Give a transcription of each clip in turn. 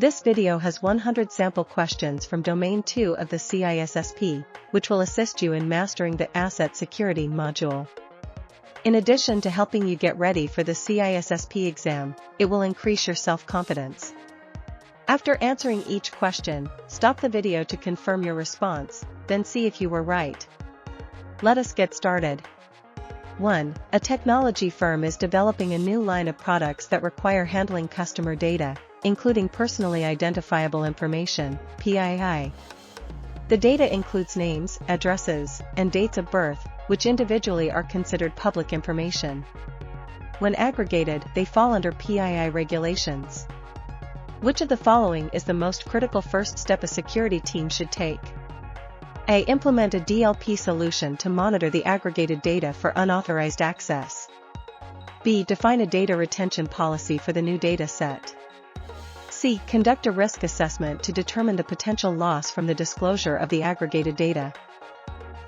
This video has 100 sample questions from Domain 2 of the CISSP, which will assist you in mastering the Asset Security module. In addition to helping you get ready for the CISSP exam, it will increase your self-confidence. After answering each question, stop the video to confirm your response, then see if you were right. Let us get started. 1. A technology firm is developing a new line of products that require handling customer data, including personally identifiable information, PII. The data includes names, addresses, and dates of birth, which individually are considered public information. When aggregated, they fall under PII regulations. Which of the following is the most critical first step a security team should take? A. Implement a DLP solution to monitor the aggregated data for unauthorized access. B. Define a data retention policy for the new data set. C. Conduct a risk assessment to determine the potential loss from the disclosure of the aggregated data.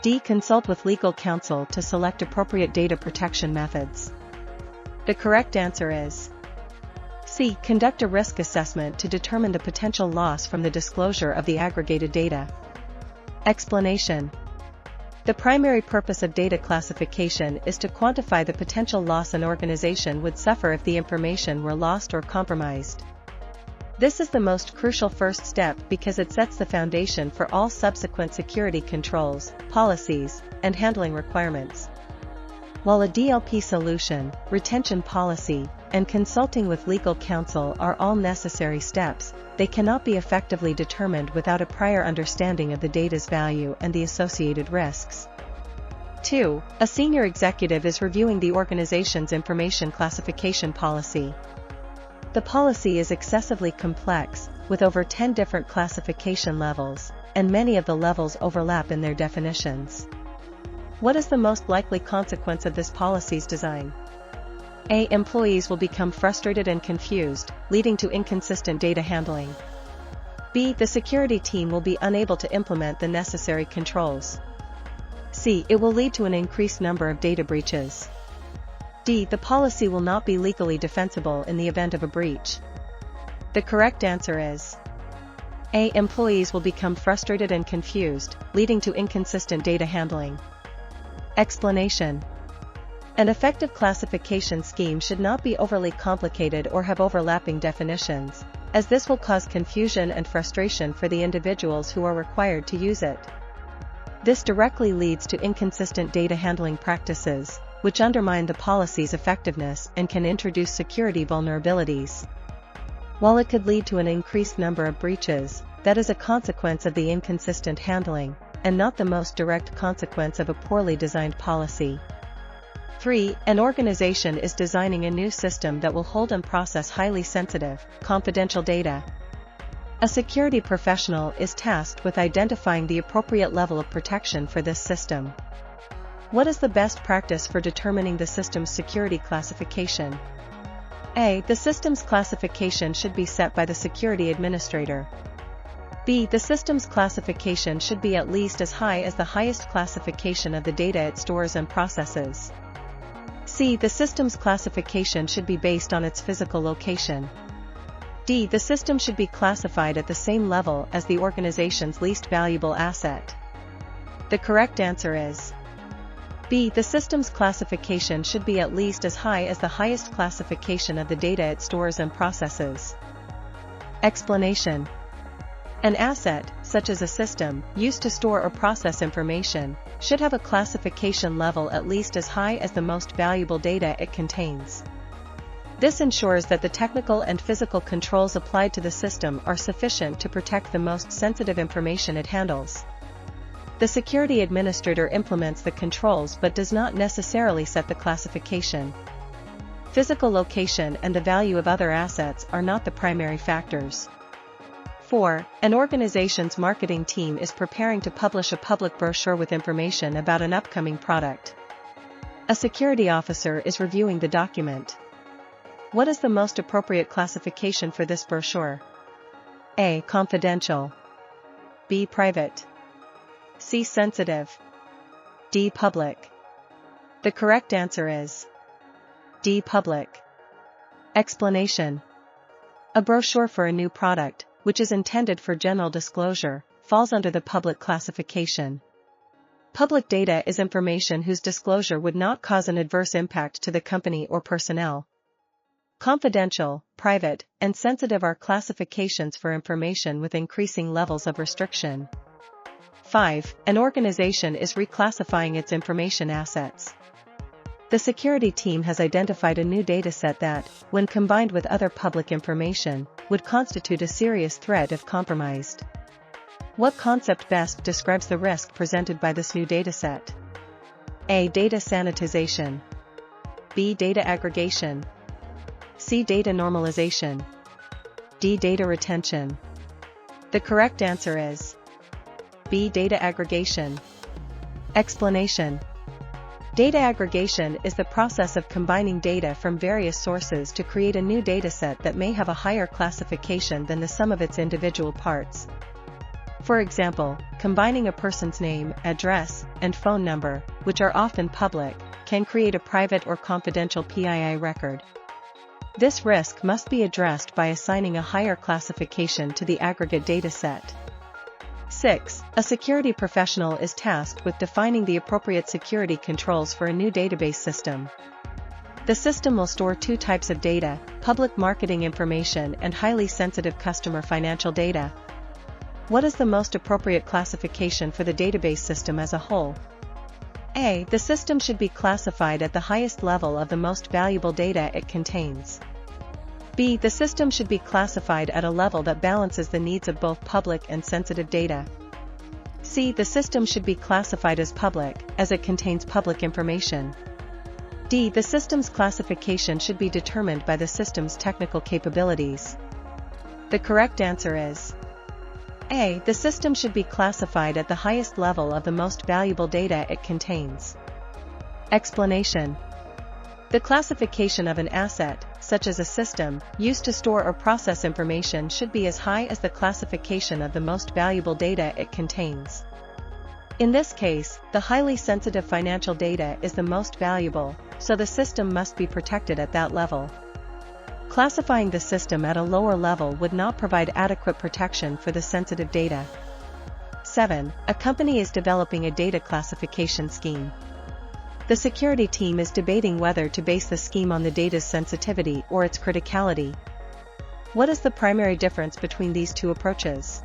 D. Consult with legal counsel to select appropriate data protection methods. The correct answer is C. Conduct a risk assessment to determine the potential loss from the disclosure of the aggregated data. Explanation. The primary purpose of data classification is to quantify the potential loss an organization would suffer if the information were lost or compromised. This is the most crucial first step because it sets the foundation for all subsequent security controls, policies, and handling requirements. While a DLP solution, retention policy, and consulting with legal counsel are all necessary steps, they cannot be effectively determined without a prior understanding of the data's value and the associated risks. 2. A senior executive is reviewing the organization's information classification policy. The policy is excessively complex, with over 10 different classification levels, and many of the levels overlap in their definitions. What is the most likely consequence of this policy's design? A. Employees will become frustrated and confused, leading to inconsistent data handling. B. The security team will be unable to implement the necessary controls. C. It will lead to an increased number of data breaches. D. The policy will not be legally defensible in the event of a breach. The correct answer is A. Employees will become frustrated and confused, leading to inconsistent data handling. Explanation. An effective classification scheme should not be overly complicated or have overlapping definitions, as this will cause confusion and frustration for the individuals who are required to use it. This directly leads to inconsistent data handling practices, which undermine the policy's effectiveness and can introduce security vulnerabilities. While it could lead to an increased number of breaches, that is a consequence of the inconsistent handling, and not the most direct consequence of a poorly designed policy. 3. An organization is designing a new system that will hold and process highly sensitive, confidential data. A security professional is tasked with identifying the appropriate level of protection for this system. What is the best practice for determining the system's security classification? A. The system's classification should be set by the security administrator. B. The system's classification should be at least as high as the highest classification of the data it stores and processes. C. The system's classification should be based on its physical location. D. The system should be classified at the same level as the organization's least valuable asset. The correct answer is B. The system's classification should be at least as high as the highest classification of the data it stores and processes. Explanation. An asset, such as a system, used to store or process information, should have a classification level at least as high as the most valuable data it contains. This ensures that the technical and physical controls applied to the system are sufficient to protect the most sensitive information it handles. The security administrator implements the controls but does not necessarily set the classification. Physical location and the value of other assets are not the primary factors. 4. An organization's marketing team is preparing to publish a public brochure with information about an upcoming product. A security officer is reviewing the document. What is the most appropriate classification for this brochure? A. Confidential. B. Private. C. Sensitive. D. Public. The correct answer is D. Public. Explanation. A brochure for a new product, which is intended for general disclosure, falls under the public classification. Public data is information whose disclosure would not cause an adverse impact to the company or personnel. Confidential, private, and sensitive are classifications for information with increasing levels of restriction. 5. An organization is reclassifying its information assets. The security team has identified a new dataset that, when combined with other public information, would constitute a serious threat if compromised. What concept best describes the risk presented by this new dataset? A. Data sanitization. B. Data aggregation. C. Data normalization. D. Data retention. The correct answer is B. Data aggregation. Explanation. Data aggregation is the process of combining data from various sources to create a new dataset that may have a higher classification than the sum of its individual parts. For example, combining a person's name, address, and phone number, which are often public, can create a private or confidential PII record. This risk must be addressed by assigning a higher classification to the aggregate dataset. 6. A security professional is tasked with defining the appropriate security controls for a new database system. The system will store two types of data: public marketing information and highly sensitive customer financial data. What is the most appropriate classification for the database system as a whole? A. The system should be classified at the highest level of the most valuable data it contains. B. The system should be classified at a level that balances the needs of both public and sensitive data. C. The system should be classified as public, as it contains public information. D. The system's classification should be determined by the system's technical capabilities. The correct answer is A. The system should be classified at the highest level of the most valuable data it contains. Explanation. The classification of an asset, such as a system, used to store or process information should be as high as the classification of the most valuable data it contains. In this case, the highly sensitive financial data is the most valuable, so the system must be protected at that level. Classifying the system at a lower level would not provide adequate protection for the sensitive data. 7. A company is developing a data classification scheme. The security team is debating whether to base the scheme on the data's sensitivity or its criticality. What is the primary difference between these two approaches?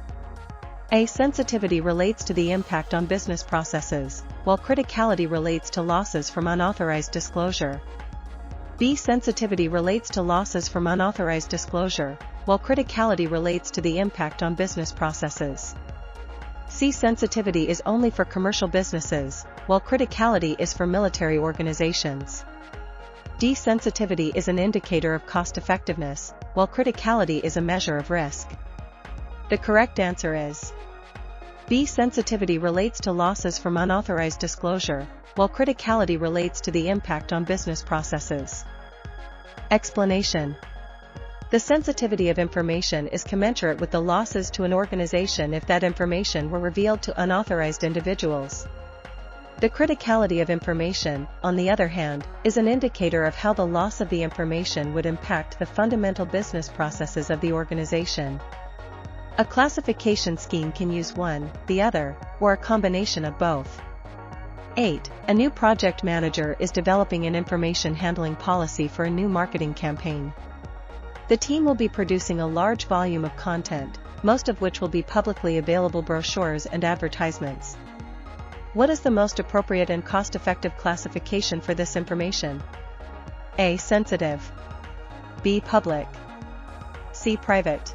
A. Sensitivity relates to the impact on business processes, while criticality relates to losses from unauthorized disclosure. B. Sensitivity relates to losses from unauthorized disclosure, while criticality relates to the impact on business processes. C. Sensitivity is only for commercial businesses, while criticality is for military organizations. D. Sensitivity is an indicator of cost-effectiveness, while criticality is a measure of risk. The correct answer is B. Sensitivity relates to losses from unauthorized disclosure, while criticality relates to the impact on business processes. Explanation. The sensitivity of information is commensurate with the losses to an organization if that information were revealed to unauthorized individuals. The criticality of information, on the other hand, is an indicator of how the loss of the information would impact the fundamental business processes of the organization. A classification scheme can use one, the other, or a combination of both. 8. A new project manager is developing an information handling policy for a new marketing campaign. The team will be producing a large volume of content, most of which will be publicly available brochures and advertisements. What is the most appropriate and cost-effective classification for this information? A. Sensitive. B. Public. C. Private.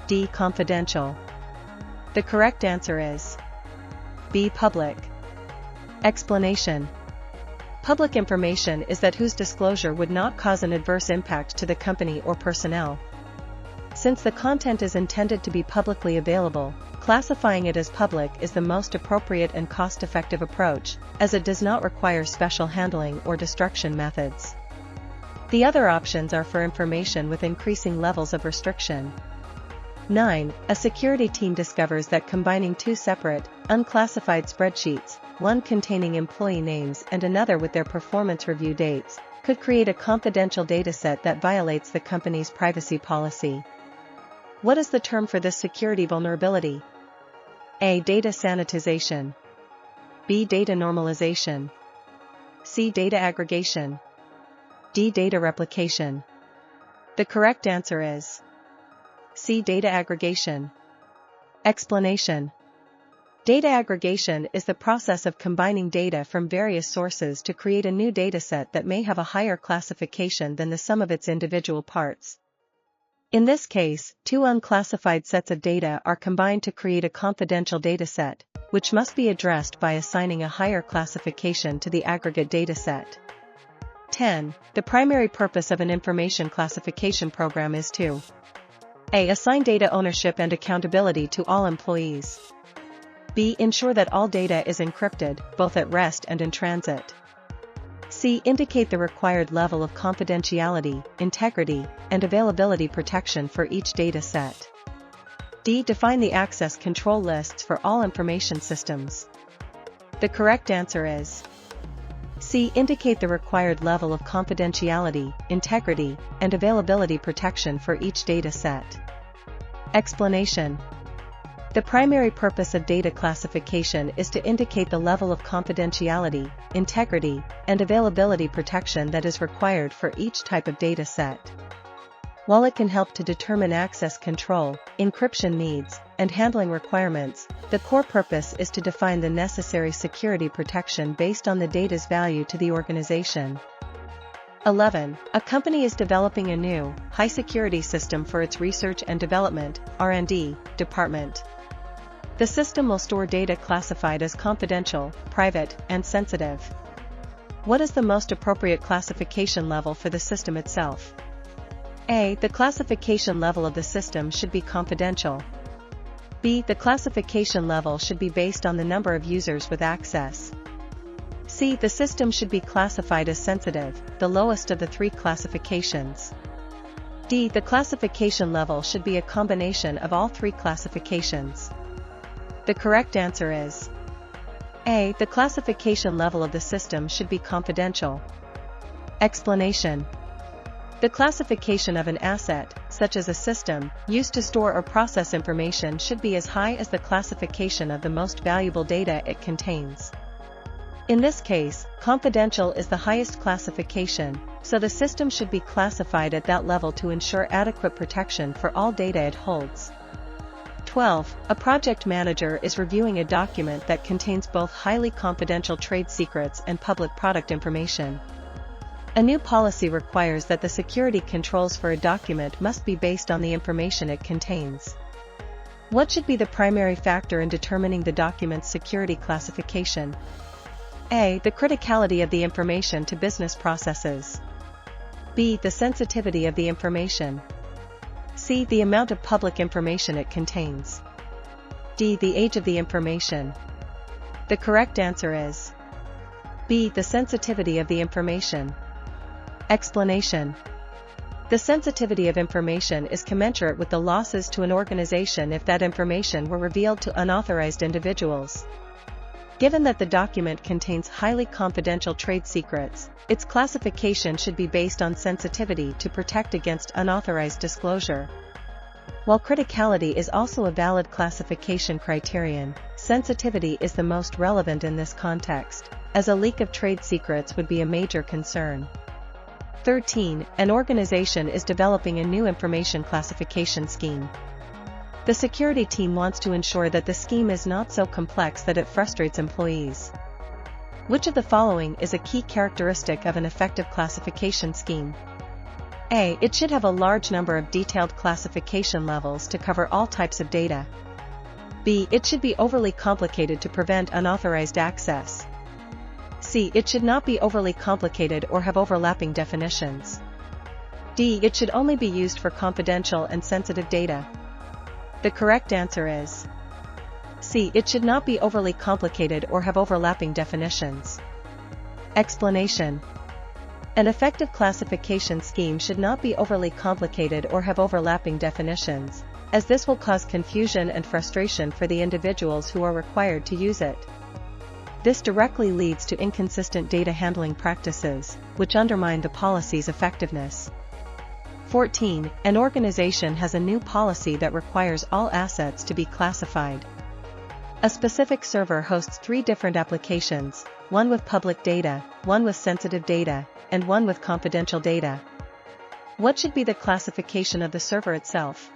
D. Confidential. The correct answer is B. Public. Explanation. Public information is that whose disclosure would not cause an adverse impact to the company or personnel. Since the content is intended to be publicly available, classifying it as public is the most appropriate and cost-effective approach, as it does not require special handling or destruction methods. The other options are for information with increasing levels of restriction. 9. A security team discovers that combining two separate, unclassified spreadsheets, one containing employee names and another with their performance review dates, could create a confidential dataset that violates the company's privacy policy. What is the term for this security vulnerability? A. Data sanitization. B. Data normalization. C. Data aggregation. D. Data replication. The correct answer is C. Data aggregation. Explanation. Data aggregation is the process of combining data from various sources to create a new dataset that may have a higher classification than the sum of its individual parts. In this case, two unclassified sets of data are combined to create a confidential dataset, which must be addressed by assigning a higher classification to the aggregate dataset. 10. The primary purpose of an information classification program is to A. Assign data ownership and accountability to all employees. B. Ensure that all data is encrypted, both at rest and in transit. C. Indicate the required level of confidentiality, integrity, and availability protection for each data set. D. Define the access control lists for all information systems. The correct answer is C. Indicate the required level of confidentiality, integrity, and availability protection for each data set. Explanation. The primary purpose of data classification is to indicate the level of confidentiality, integrity, and availability protection that is required for each type of data set. While it can help to determine access control, encryption needs, and handling requirements, the core purpose is to define the necessary security protection based on the data's value to the organization. 11. A company is developing a new, high-security system for its research and development (R&D) department. The system will store data classified as confidential, private, and sensitive. What is the most appropriate classification level for the system itself? A. The classification level of the system should be confidential. B. The classification level should be based on the number of users with access. C. The system should be classified as sensitive, the lowest of the three classifications. D. The classification level should be a combination of all three classifications. The correct answer is A. The classification level of the system should be confidential. Explanation. The classification of an asset, such as a system, used to store or process information should be as high as the classification of the most valuable data it contains. In this case, confidential is the highest classification, so the system should be classified at that level to ensure adequate protection for all data it holds. 12. A project manager is reviewing a document that contains both highly confidential trade secrets and public product information. A new policy requires that the security controls for a document must be based on the information it contains. What should be the primary factor in determining the document's security classification? A. The criticality of the information to business processes. B. The sensitivity of the information. C. The amount of public information it contains. D. The age of the information. The correct answer is B. The sensitivity of the information. Explanation. The sensitivity of information is commensurate with the losses to an organization if that information were revealed to unauthorized individuals. Given that the document contains highly confidential trade secrets, its classification should be based on sensitivity to protect against unauthorized disclosure. While criticality is also a valid classification criterion, sensitivity is the most relevant in this context, as a leak of trade secrets would be a major concern. 13. An organization is developing a new information classification scheme. The security team wants to ensure that the scheme is not so complex that it frustrates employees. Which of the following is a key characteristic of an effective classification scheme? A. It should have a large number of detailed classification levels to cover all types of data. B. It should be overly complicated to prevent unauthorized access. C. It should not be overly complicated or have overlapping definitions. D. It should only be used for confidential and sensitive data. The correct answer is C. It should not be overly complicated or have overlapping definitions. Explanation. An effective classification scheme should not be overly complicated or have overlapping definitions, as this will cause confusion and frustration for the individuals who are required to use it. This directly leads to inconsistent data handling practices, which undermine the policy's effectiveness. 14. An organization has a new policy that requires all assets to be classified. A specific server hosts 3 different applications, one with public data, one with sensitive data, and one with confidential data. What should be the classification of the server itself?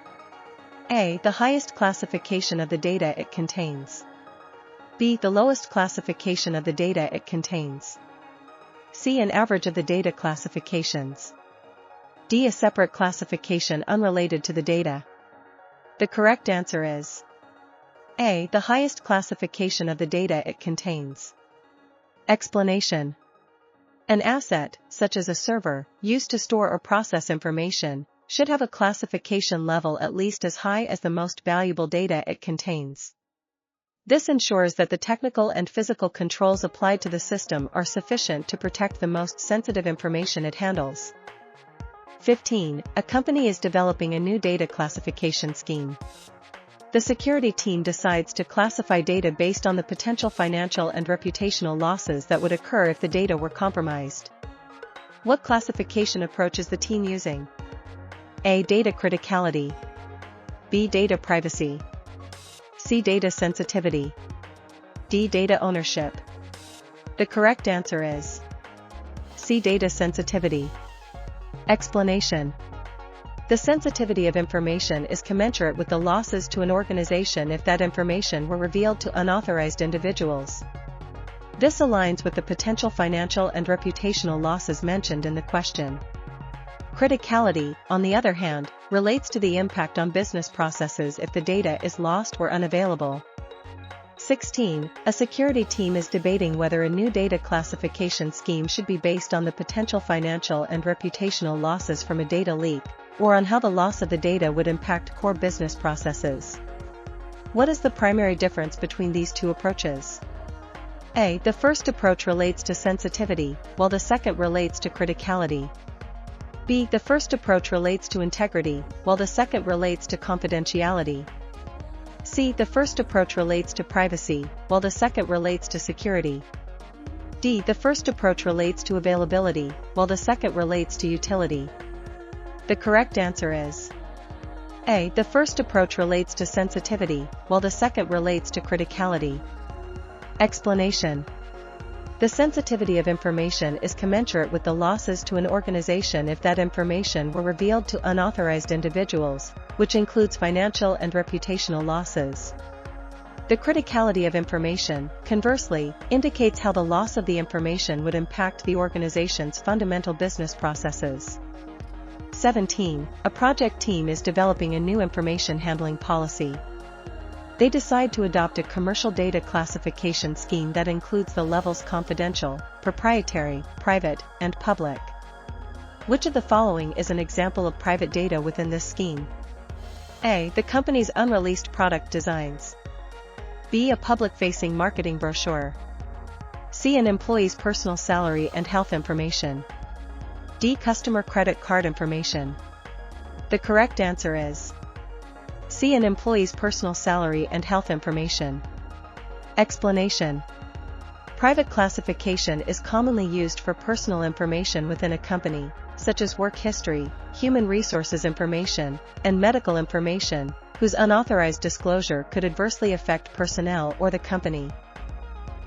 A. The highest classification of the data it contains. B. The lowest classification of the data it contains. C. An average of the data classifications. D. A separate classification unrelated to the data. The correct answer is A. The highest classification of the data it contains. Explanation. An asset, such as a server, used to store or process information, should have a classification level at least as high as the most valuable data it contains. This ensures that the technical and physical controls applied to the system are sufficient to protect the most sensitive information it handles. 15. A company is developing a new data classification scheme. The security team decides to classify data based on the potential financial and reputational losses that would occur if the data were compromised. What classification approach is the team using? A. Data criticality. B. Data privacy. C. Data sensitivity. D. Data ownership. The correct answer is C. Data sensitivity. Explanation. The sensitivity of information is commensurate with the losses to an organization if that information were revealed to unauthorized individuals. This aligns with the potential financial and reputational losses mentioned in the question. Criticality, on the other hand, relates to the impact on business processes if the data is lost or unavailable. 16. A security team is debating whether a new data classification scheme should be based on the potential financial and reputational losses from a data leak, or on how the loss of the data would impact core business processes. What is the primary difference between these two approaches? A. The first approach relates to sensitivity, while the second relates to criticality. B. The first approach relates to integrity, while the second relates to confidentiality. C. The first approach relates to privacy, while the second relates to security. D. The first approach relates to availability, while the second relates to utility. The correct answer is A. The first approach relates to sensitivity, while the second relates to criticality. Explanation. The sensitivity of information is commensurate with the losses to an organization if that information were revealed to unauthorized individuals, which includes financial and reputational losses. The criticality of information, conversely, indicates how the loss of the information would impact the organization's fundamental business processes. 17. A project team is developing a new information handling policy. They decide to adopt a commercial data classification scheme that includes the levels confidential, proprietary, private, and public. Which of the following is an example of private data within this scheme? A. The company's unreleased product designs. B. A public-facing marketing brochure. C. An employee's personal salary and health information. D. Customer credit card information. The correct answer is C. An employee's personal salary and health information. Explanation. Private classification is commonly used for personal information within a company, such as work history, human resources information, and medical information, whose unauthorized disclosure could adversely affect personnel or the company.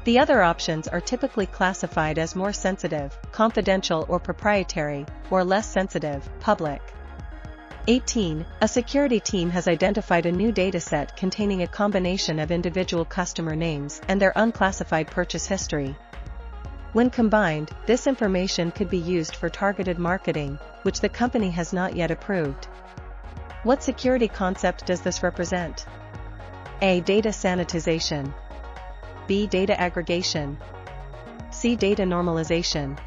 The other options are typically classified as more sensitive, confidential or proprietary, or less sensitive, public. 18. A security team has identified a new dataset containing a combination of individual customer names and their unclassified purchase history. When combined, this information could be used for targeted marketing, which the company has not yet approved. What security concept does this represent? A. Data sanitization. B. Data aggregation. C. Data normalization.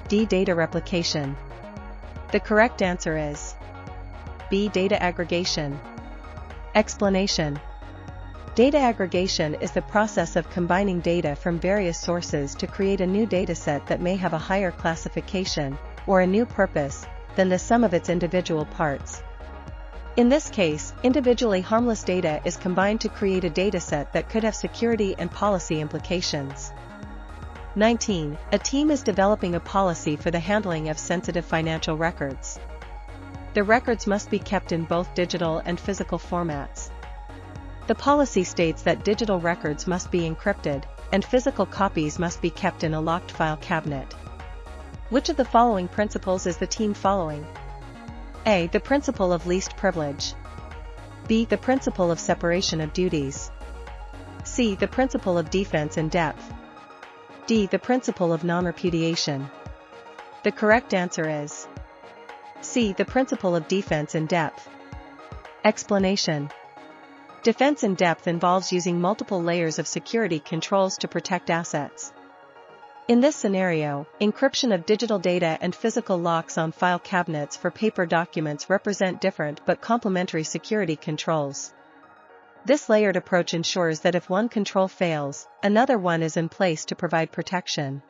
D. Data replication. The correct answer is B. Data aggregation. Explanation. Data aggregation is the process of combining data from various sources to create a new dataset that may have a higher classification, or a new purpose, than the sum of its individual parts. In this case, individually harmless data is combined to create a dataset that could have security and policy implications. 19. A team is developing a policy for the handling of sensitive financial records. The records must be kept in both digital and physical formats. The policy states that digital records must be encrypted, and physical copies must be kept in a locked file cabinet. Which of the following principles is the team following? A. The principle of least privilege. B. The principle of separation of duties. C. The principle of defense in depth. D. The principle of non-repudiation. The correct answer is C. The principle of defense in depth. Explanation. Defense in depth involves using multiple layers of security controls to protect assets. In this scenario, encryption of digital data and physical locks on file cabinets for paper documents represent different but complementary security controls. This layered approach ensures that if one control fails, another one is in place to provide protection.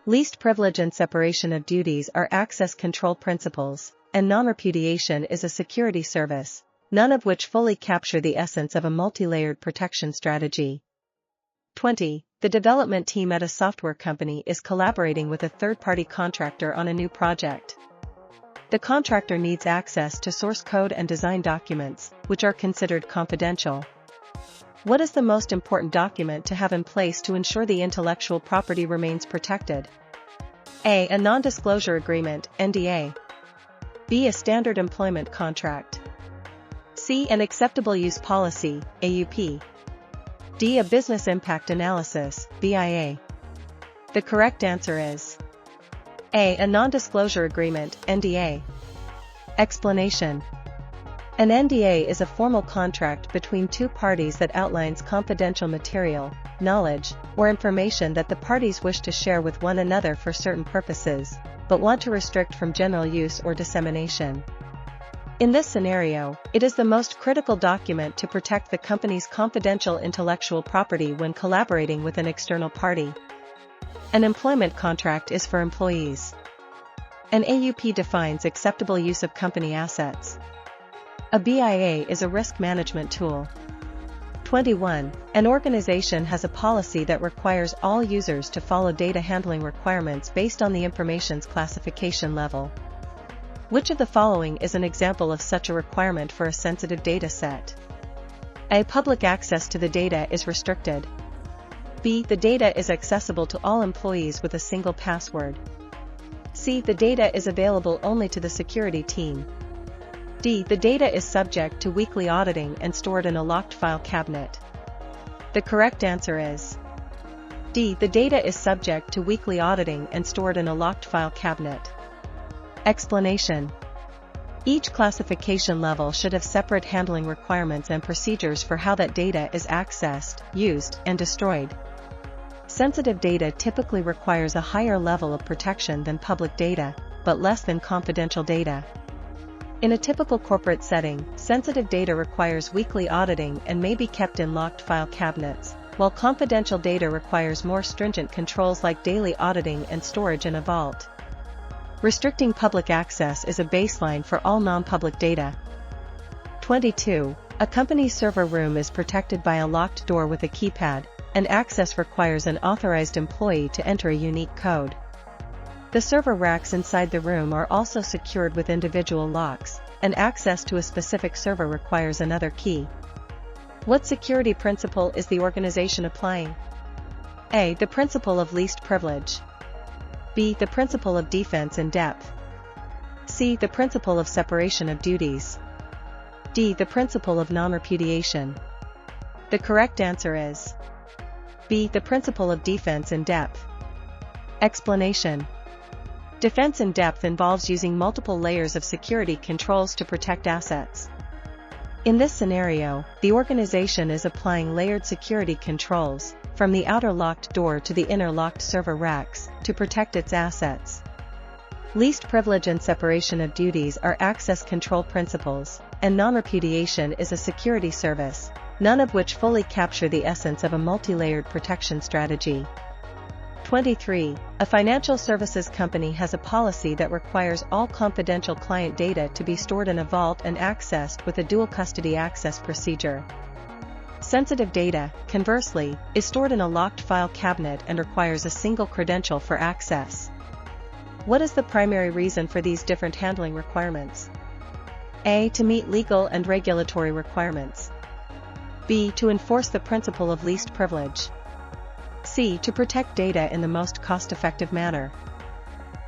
Least privilege and separation of duties are access control principles, and non-repudiation is a security service, none of which fully capture the essence of a multi-layered protection strategy. 20. The development team at a software company is collaborating with a third-party contractor on a new project. The contractor needs access to source code and design documents, which are considered confidential. What is the most important document to have in place to ensure the intellectual property remains protected? A. A non-disclosure agreement, NDA. B. A standard employment contract. C. An acceptable use policy, AUP. D. A business impact analysis, BIA. The correct answer is A. A non-disclosure agreement, NDA. Explanation. An NDA is a formal contract between two parties that outlines confidential material, knowledge, or information that the parties wish to share with one another for certain purposes, but want to restrict from general use or dissemination. In this scenario, it is the most critical document to protect the company's confidential intellectual property when collaborating with an external party. An employment contract is for employees. An AUP defines acceptable use of company assets. A BIA is a risk management tool. 21. An organization has a policy that requires all users to follow data handling requirements based on the information's classification level. Which of the following is an example of such a requirement for a sensitive data set? A. Public access to the data is restricted. B. The data is accessible to all employees with a single password. C. The data is available only to the security team. D. The data is subject to weekly auditing and stored in a locked file cabinet. The correct answer is D. The data is subject to weekly auditing and stored in a locked file cabinet. Explanation. Each classification level should have separate handling requirements and procedures for how that data is accessed, used, and destroyed. Sensitive data typically requires a higher level of protection than public data, but less than confidential data. In a typical corporate setting, sensitive data requires weekly auditing and may be kept in locked file cabinets, while confidential data requires more stringent controls like daily auditing and storage in a vault. Restricting public access is a baseline for all non-public data. 22. A company's server room is protected by a locked door with a keypad, and access requires an authorized employee to enter a unique code. The server racks inside the room are also secured with individual locks, and access to a specific server requires another key. What security principle is the organization applying? A. The principle of least privilege. B. The principle of defense in depth. C. The principle of separation of duties. D. The principle of non-repudiation. The correct answer is B. The principle of defense in depth. Explanation. Defense in depth involves using multiple layers of security controls to protect assets. In this scenario, the organization is applying layered security controls, from the outer locked door to the inner locked server racks, to protect its assets. Least privilege and separation of duties are access control principles, and non-repudiation is a security service, none of which fully capture the essence of a multi-layered protection strategy. 23. A financial services company has a policy that requires all confidential client data to be stored in a vault and accessed with a dual custody access procedure. Sensitive data, conversely, is stored in a locked file cabinet and requires a single credential for access. What is the primary reason for these different handling requirements? A. To meet legal and regulatory requirements. B. To enforce the principle of least privilege. C. To protect data in the most cost-effective manner.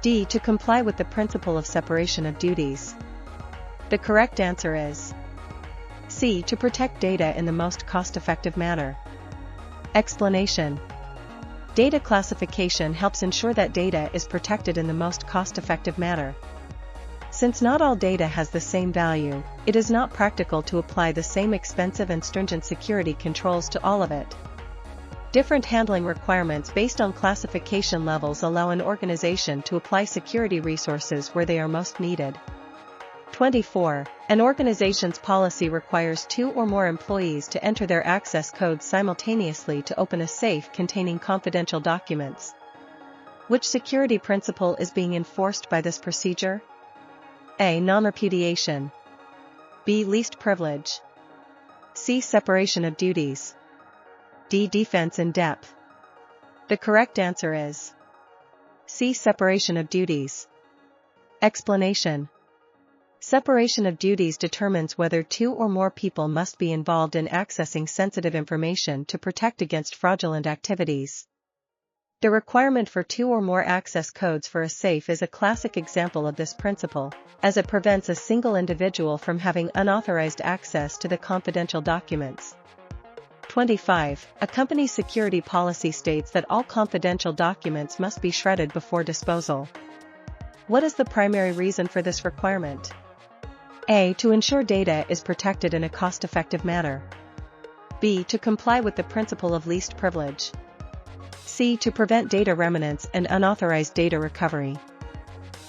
D. To comply with the principle of separation of duties. The correct answer is C. To protect data in the most cost-effective manner. Explanation. Data classification helps ensure that data is protected in the most cost-effective manner. Since not all data has the same value, it is not practical to apply the same expensive and stringent security controls to all of it. Different handling requirements based on classification levels allow an organization to apply security resources where they are most needed. 24. An organization's policy requires 2 or more employees to enter their access codes simultaneously to open a safe containing confidential documents. Which security principle is being enforced by this procedure? A. Non-repudiation. B. Least privilege. C. Separation of duties. D. Defense in depth. The correct answer is C. Separation of duties. Explanation. Separation of duties determines whether 2 or more people must be involved in accessing sensitive information to protect against fraudulent activities. The requirement for 2 or more access codes for a safe is a classic example of this principle, as it prevents a single individual from having unauthorized access to the confidential documents. 25. A company's security policy states that all confidential documents must be shredded before disposal. What is the primary reason for this requirement? A. To ensure data is protected in a cost-effective manner. B. To comply with the principle of least privilege. C. To prevent data remanence and unauthorized data recovery.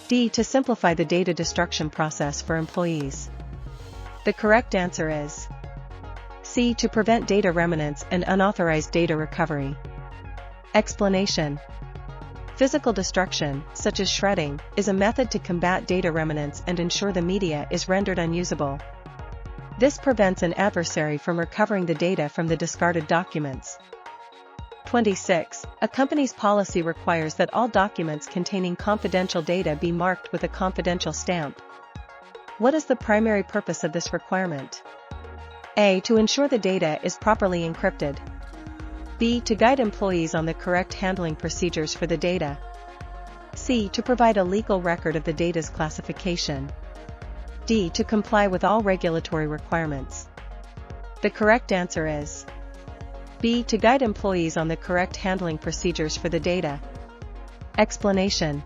D. To simplify the data destruction process for employees. The correct answer is C. To prevent data remanence and unauthorized data recovery. Explanation. Physical destruction, such as shredding, is a method to combat data remanence and ensure the media is rendered unusable. This prevents an adversary from recovering the data from the discarded documents. 26. A company's policy requires that all documents containing confidential data be marked with a confidential stamp. What is the primary purpose of this requirement? A. To ensure the data is properly encrypted. B. To guide employees on the correct handling procedures for the data. C. To provide a legal record of the data's classification. D. To comply with all regulatory requirements. The correct answer is B. To guide employees on the correct handling procedures for the data. Explanation.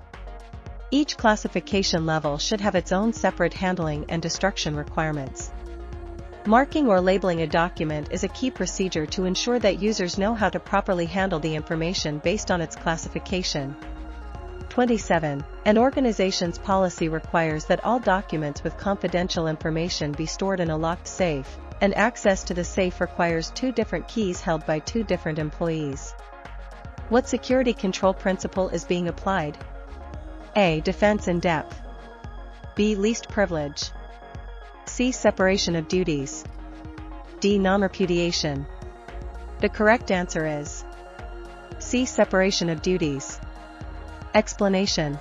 Each classification level should have its own separate handling and destruction requirements. Marking or labeling a document is a key procedure to ensure that users know how to properly handle the information based on its classification. 27. An organization's policy requires that all documents with confidential information be stored in a locked safe, and access to the safe requires 2 different keys held by 2 different employees. What security control principle is being applied? A. Defense in depth. B. Least privilege. C. Separation of duties. D. Non-repudiation. The correct answer is C. Separation of duties. Explanation.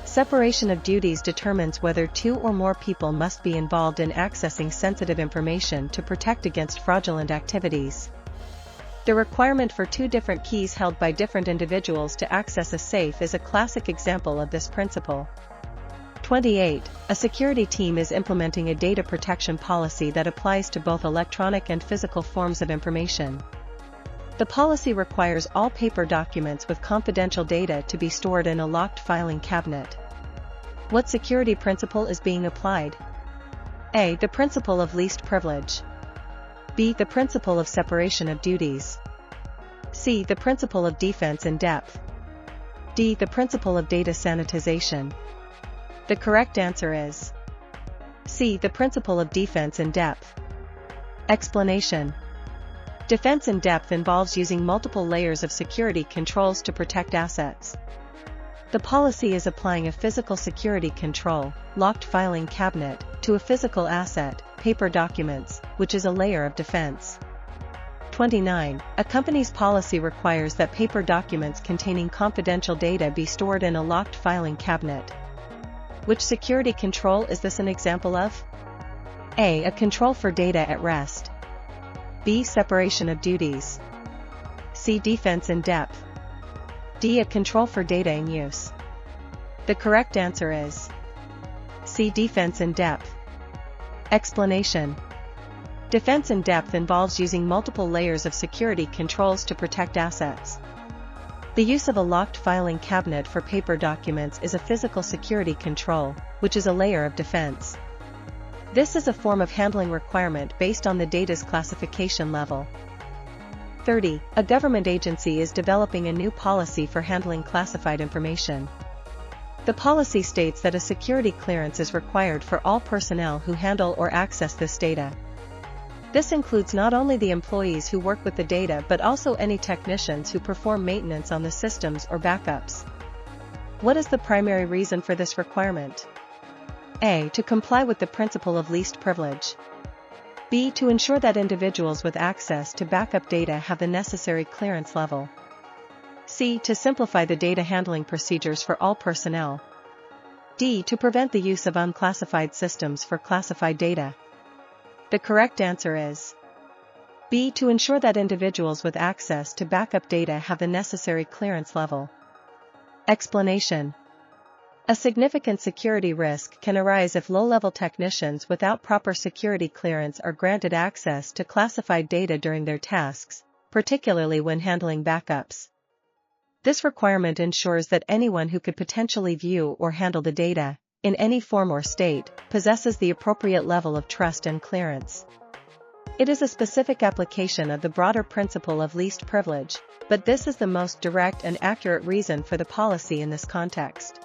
Separation of duties determines whether 2 or more people must be involved in accessing sensitive information to protect against fraudulent activities. The requirement for 2 different keys held by different individuals to access a safe is a classic example of this principle. 28. A security team is implementing a data protection policy that applies to both electronic and physical forms of information. The policy requires all paper documents with confidential data to be stored in a locked filing cabinet. What security principle is being applied? A. The principle of least privilege. B. The principle of separation of duties. C. The principle of defense in depth. D. The principle of data sanitization. The correct answer is C. The principle of defense in depth. Explanation. Defense in depth involves using multiple layers of security controls to protect assets. The policy is applying a physical security control, locked filing cabinet, to a physical asset, paper documents, which is a layer of defense. 29. A company's policy requires that paper documents containing confidential data be stored in a locked filing cabinet. Which security control is this an example of? A. A control for data at rest. B. Separation of duties. C. Defense in depth. D. A control for data in use. The correct answer is C. Defense in depth. Explanation. Defense in depth involves using multiple layers of security controls to protect assets. The use of a locked filing cabinet for paper documents is a physical security control, which is a layer of defense. This is a form of handling requirement based on the data's classification level. 30. A government agency is developing a new policy for handling classified information. The policy states that a security clearance is required for all personnel who handle or access this data. This includes not only the employees who work with the data but also any technicians who perform maintenance on the systems or backups. What is the primary reason for this requirement? A. To comply with the principle of least privilege. B. To ensure that individuals with access to backup data have the necessary clearance level. C. To simplify the data handling procedures for all personnel. D. To prevent the use of unclassified systems for classified data. The correct answer is B. To ensure that individuals with access to backup data have the necessary clearance level. Explanation. A significant security risk can arise if low-level technicians without proper security clearance are granted access to classified data during their tasks, particularly when handling backups. This requirement ensures that anyone who could potentially view or handle the data, in any form or state, possesses the appropriate level of trust and clearance. It is a specific application of the broader principle of least privilege, but this is the most direct and accurate reason for the policy in this context.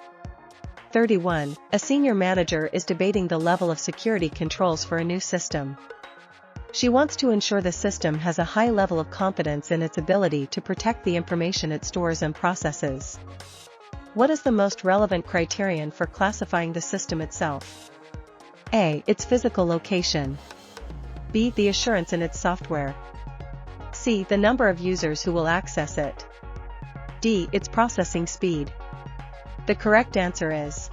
31. A senior manager is debating the level of security controls for a new system. She wants to ensure the system has a high level of confidence in its ability to protect the information it stores and processes. What is the most relevant criterion for classifying the system itself? A. Its physical location. B. The assurance in its software. C. The number of users who will access it. D. Its processing speed. The correct answer is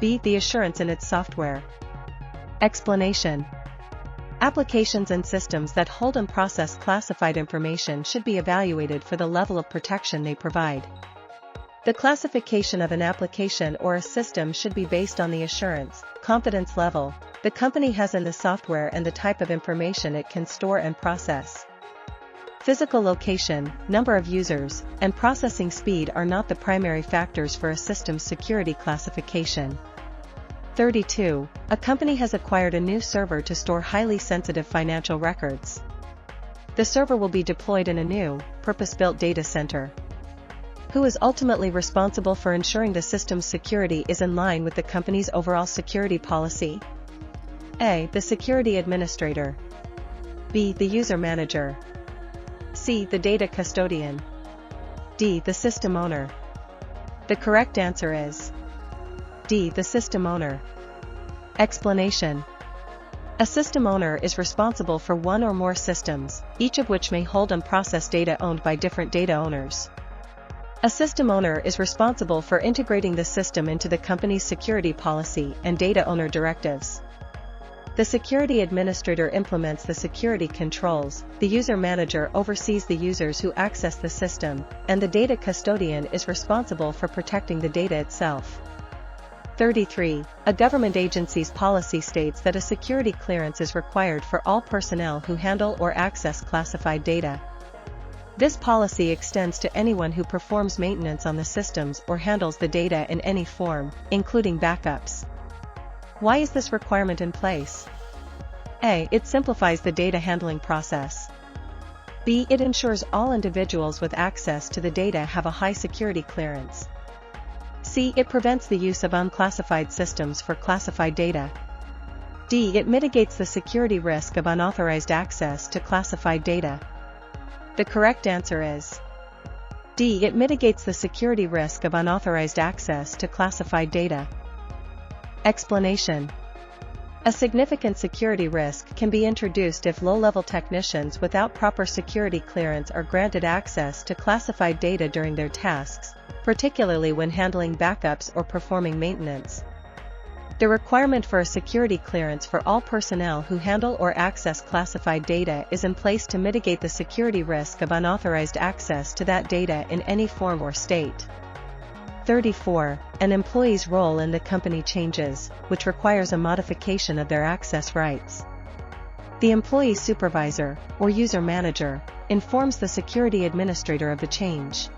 B. The assurance in its software. Explanation. Applications and systems that hold and process classified information should be evaluated for the level of protection they provide. The classification of an application or a system should be based on the assurance, confidence level, the company has in the software and the type of information it can store and process. Physical location, number of users, and processing speed are not the primary factors for a system's security classification. 32. A company has acquired a new server to store highly sensitive financial records. The server will be deployed in a new, purpose-built data center. Who is ultimately responsible for ensuring the system's security is in line with the company's overall security policy? A. The security administrator. B. The user manager. C. The data custodian. D. The system owner. The correct answer is D. The system owner. Explanation. A system owner is responsible for one or more systems, each of which may hold and process data owned by different data owners. A system owner is responsible for integrating the system into the company's security policy and data owner directives. The security administrator implements the security controls, the user manager oversees the users who access the system, and the data custodian is responsible for protecting the data itself. 33. A government agency's policy states that a security clearance is required for all personnel who handle or access classified data. This policy extends to anyone who performs maintenance on the systems or handles the data in any form, including backups. Why is this requirement in place? A. It simplifies the data handling process. B. It ensures all individuals with access to the data have a high security clearance. C. It prevents the use of unclassified systems for classified data. D. It mitigates the security risk of unauthorized access to classified data. The correct answer is D. It mitigates the security risk of unauthorized access to classified data. Explanation. A significant security risk can be introduced if low-level technicians without proper security clearance are granted access to classified data during their tasks, particularly when handling backups or performing maintenance. The requirement for a security clearance for all personnel who handle or access classified data is in place to mitigate the security risk of unauthorized access to that data in any form or state. 34. An employee's role in the company changes, which requires a modification of their access rights. The employee supervisor, or user manager, informs the security administrator of the change.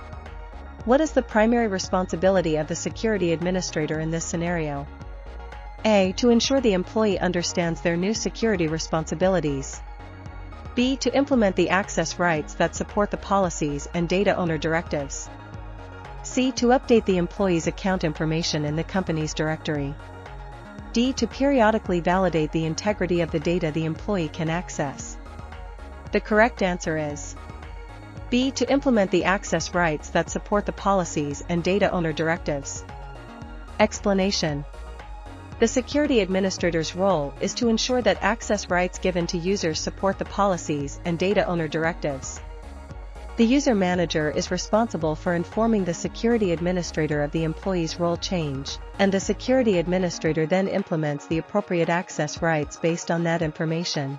What is the primary responsibility of the security administrator in this scenario? A. To ensure the employee understands their new security responsibilities. B. To implement the access rights that support the policies and data owner directives. C. To update the employee's account information in the company's directory. D. To periodically validate the integrity of the data the employee can access. The correct answer is B. To implement the access rights that support the policies and data owner directives. Explanation. The security administrator's role is to ensure that access rights given to users support the policies and data owner directives. The user manager is responsible for informing the security administrator of the employee's role change, and the security administrator then implements the appropriate access rights based on that information.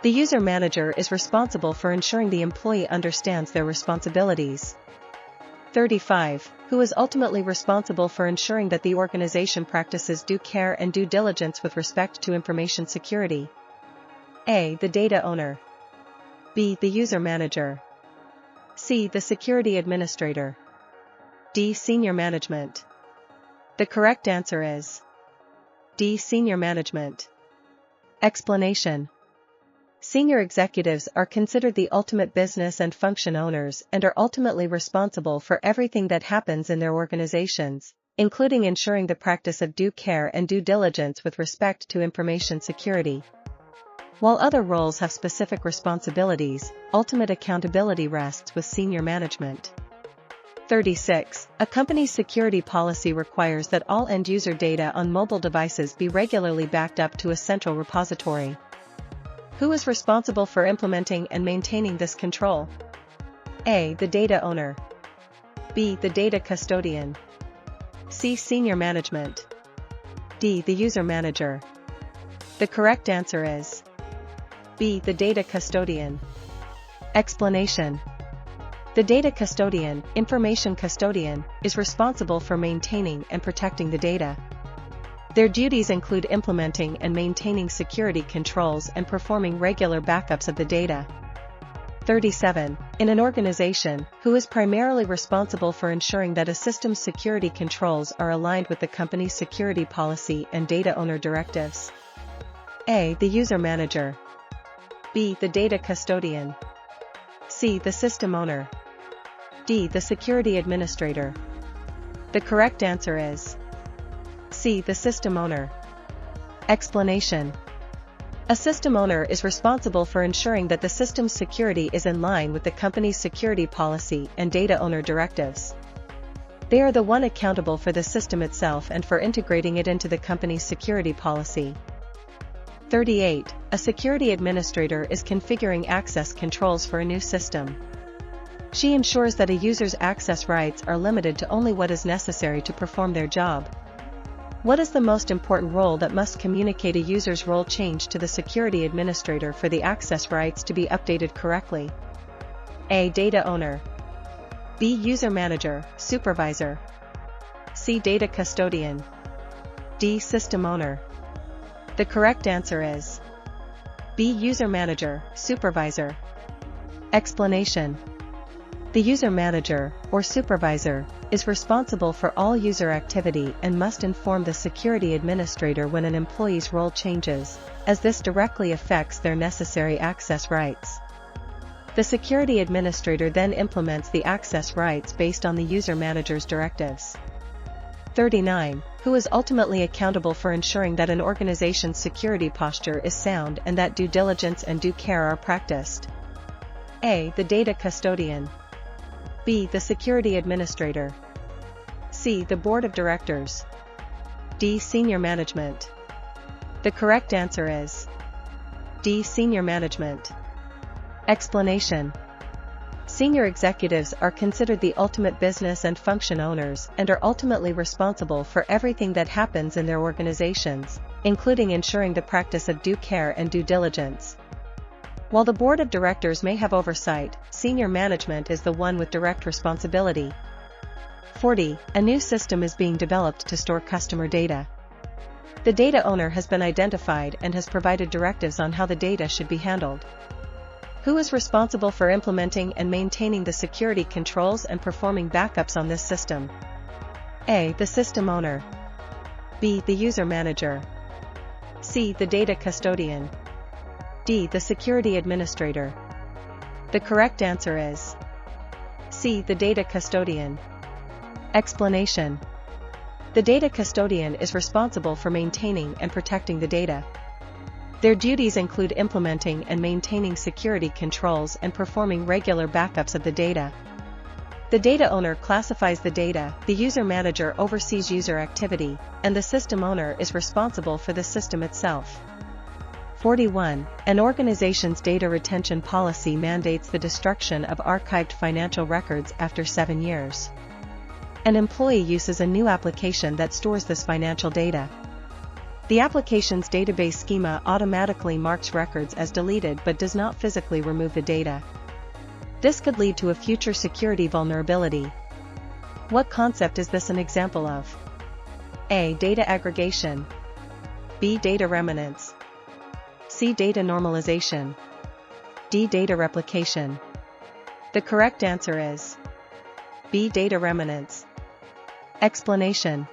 The user manager is responsible for ensuring the employee understands their responsibilities. 35. Who is ultimately responsible for ensuring that the organization practices due care and due diligence with respect to information security? A. The data owner. B. The user manager. C. The security administrator. D. Senior management. The correct answer is D. Senior management. Explanation. Senior executives are considered the ultimate business and function owners and are ultimately responsible for everything that happens in their organizations, including ensuring the practice of due care and due diligence with respect to information security. While other roles have specific responsibilities, ultimate accountability rests with senior management. 36. A company's security policy requires that all end-user data on mobile devices be regularly backed up to a central repository. Who is responsible for implementing and maintaining this control? A. The data owner. B. The data custodian. C. Senior management. D. The user manager. The correct answer is B. The data custodian. Explanation. The data custodian, information custodian, is responsible for maintaining and protecting the data. Their duties include implementing and maintaining security controls and performing regular backups of the data. 37. In an organization, who is primarily responsible for ensuring that a system's security controls are aligned with the company's security policy and data owner directives? A. The user manager. B. The data custodian. C. The system owner. D. The security administrator. The correct answer is C. The system owner. Explanation. A system owner is responsible for ensuring that the system's security is in line with the company's security policy and data owner directives. They are the one accountable for the system itself and for integrating it into the company's security policy. 38. A security administrator is configuring access controls for a new system. She ensures that a user's access rights are limited to only what is necessary to perform their job. What is the most important role that must communicate a user's role change to the security administrator for the access rights to be updated correctly? A. Data owner. B. User manager, supervisor. C. Data custodian. D. System owner. The correct answer is B. User manager, supervisor. Explanation. The user manager, or supervisor, is responsible for all user activity and must inform the security administrator when an employee's role changes, as this directly affects their necessary access rights. The security administrator then implements the access rights based on the user manager's directives. 39. Who is ultimately accountable for ensuring that an organization's security posture is sound and that due diligence and due care are practiced? A. The data custodian. B. The security administrator. C. The board of directors. D. Senior management. The correct answer is D. Senior management. Explanation. Senior executives are considered the ultimate business and function owners and are ultimately responsible for everything that happens in their organizations, including ensuring the practice of due care and due diligence. While the board of directors may have oversight, senior management is the one with direct responsibility. 40. A new system is being developed to store customer data. The data owner has been identified and has provided directives on how the data should be handled. Who is responsible for implementing and maintaining the security controls and performing backups on this system? A. The system owner. B. The user manager. C. The data custodian. D. The security administrator. The correct answer is C. The data custodian. Explanation. The data custodian is responsible for maintaining and protecting the data. Their duties include implementing and maintaining security controls and performing regular backups of the data. The data owner classifies the data, the user manager oversees user activity, and the system owner is responsible for the system itself. 41. An organization's data retention policy mandates the destruction of archived financial records after 7 years. An employee uses a new application that stores this financial data. The application's database schema automatically marks records as deleted but does not physically remove the data. This could lead to a future security vulnerability. What concept is this an example of? A. Data aggregation. B. Data remanence. C. Data normalization. D. Data replication. The correct answer is B. Data remanence. Explanation.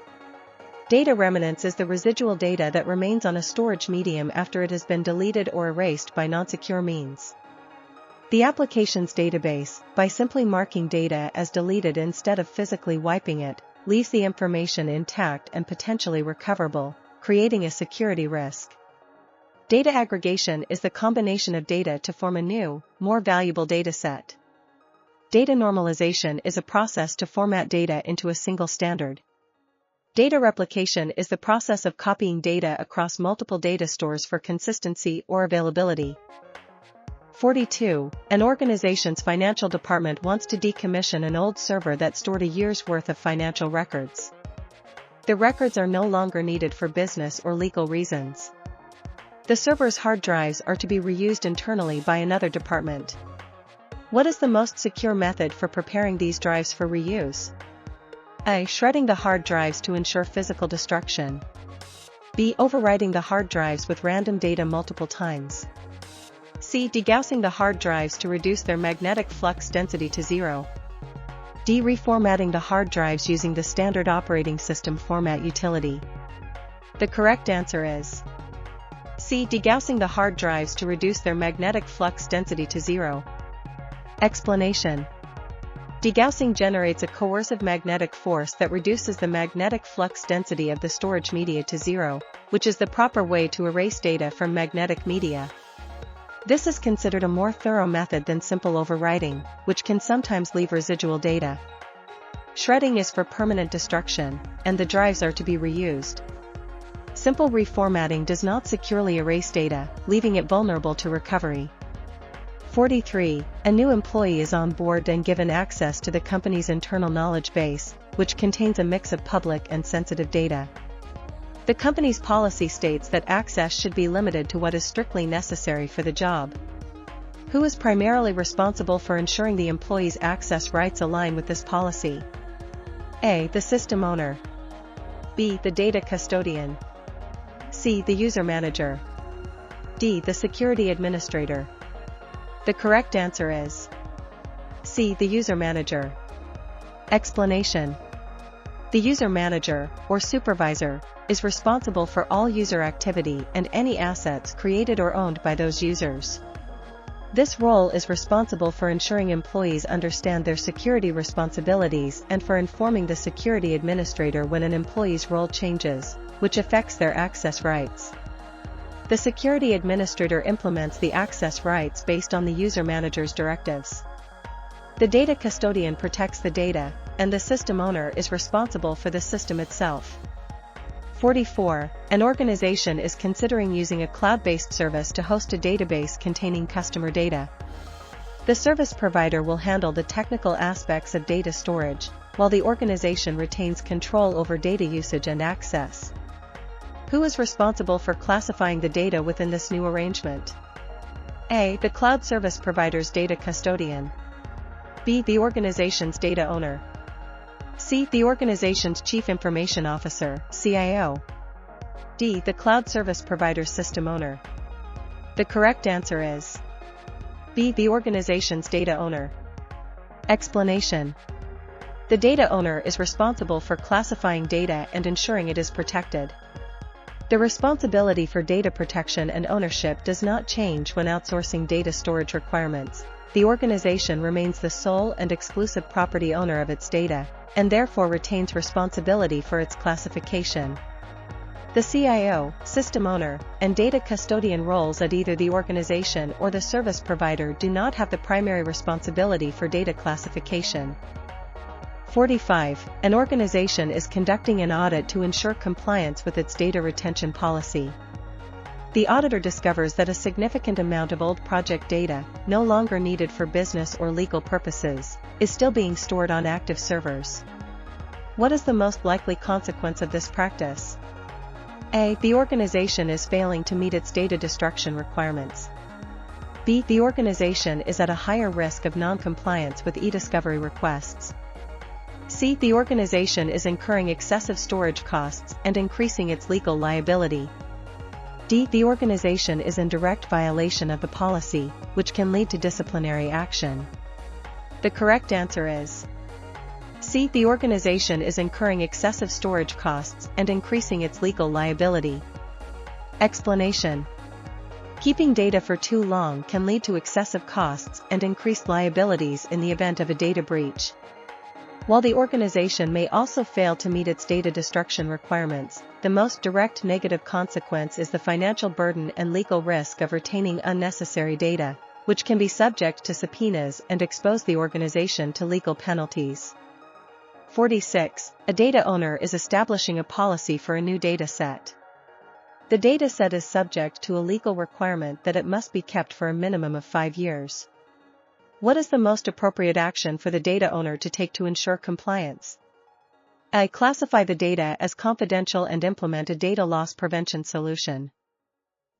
Data remanence is the residual data that remains on a storage medium after it has been deleted or erased by non-secure means. The application's database, by simply marking data as deleted instead of physically wiping it, leaves the information intact and potentially recoverable, creating a security risk. Data aggregation is the combination of data to form a new, more valuable dataset. Data normalization is a process to format data into a single standard. Data replication is the process of copying data across multiple data stores for consistency or availability. 42. An organization's financial department wants to decommission an old server that stored a year's worth of financial records. The records are no longer needed for business or legal reasons. The server's hard drives are to be reused internally by another department. What is the most secure method for preparing these drives for reuse? A. Shredding the hard drives to ensure physical destruction. B. Overwriting the hard drives with random data multiple times. C. Degaussing the hard drives to reduce their magnetic flux density to 0. D. Reformatting the hard drives using the standard operating system format utility. The correct answer is C. Degaussing the hard drives to reduce their magnetic flux density to 0. Explanation. Degaussing generates a coercive magnetic force that reduces the magnetic flux density of the storage media to 0, which is the proper way to erase data from magnetic media. This is considered a more thorough method than simple overwriting, which can sometimes leave residual data. Shredding is for permanent destruction, and the drives are to be reused. Simple reformatting does not securely erase data, leaving it vulnerable to recovery. 43. A new employee is on board and given access to the company's internal knowledge base, which contains a mix of public and sensitive data. The company's policy states that access should be limited to what is strictly necessary for the job. Who is primarily responsible for ensuring the employee's access rights align with this policy? A. The system owner. B. The data custodian. C. The user manager. D. The security administrator. The correct answer is C. The user manager. Explanation. The user manager, or supervisor, is responsible for all user activity and any assets created or owned by those users. This role is responsible for ensuring employees understand their security responsibilities and for informing the security administrator when an employee's role changes, which affects their access rights. The security administrator implements the access rights based on the user manager's directives. The data custodian protects the data, and the system owner is responsible for the system itself. 44. An organization is considering using a cloud-based service to host a database containing customer data. The service provider will handle the technical aspects of data storage, while the organization retains control over data usage and access. Who is responsible for classifying the data within this new arrangement? A. The cloud service provider's data custodian. B. The organization's data owner. C. The organization's chief information officer, CIO. D. The cloud service provider's system owner. The correct answer is B. The organization's data owner. Explanation. The data owner is responsible for classifying data and ensuring it is protected. The responsibility for data protection and ownership does not change when outsourcing data storage requirements. The organization remains the sole and exclusive property owner of its data, and therefore retains responsibility for its classification. The CIO, system owner, and data custodian roles at either the organization or the service provider do not have the primary responsibility for data classification. 45. An organization is conducting an audit to ensure compliance with its data retention policy. The auditor discovers that a significant amount of old project data, no longer needed for business or legal purposes, is still being stored on active servers. What is the most likely consequence of this practice? A. The organization is failing to meet its data destruction requirements. B. The organization is at a higher risk of non-compliance with e-discovery requests. C. The organization is incurring excessive storage costs and increasing its legal liability. D. The organization is in direct violation of the policy, which can lead to disciplinary action. The correct answer is C. The organization is incurring excessive storage costs and increasing its legal liability. Explanation. Keeping data for too long can lead to excessive costs and increased liabilities in the event of a data breach. While the organization may also fail to meet its data destruction requirements, the most direct negative consequence is the financial burden and legal risk of retaining unnecessary data, which can be subject to subpoenas and expose the organization to legal penalties. 46. A data owner is establishing a policy for a new data set. The data set is subject to a legal requirement that it must be kept for a minimum of 5 years. What is the most appropriate action for the data owner to take to ensure compliance? A. Classify the data as confidential and implement a data loss prevention solution.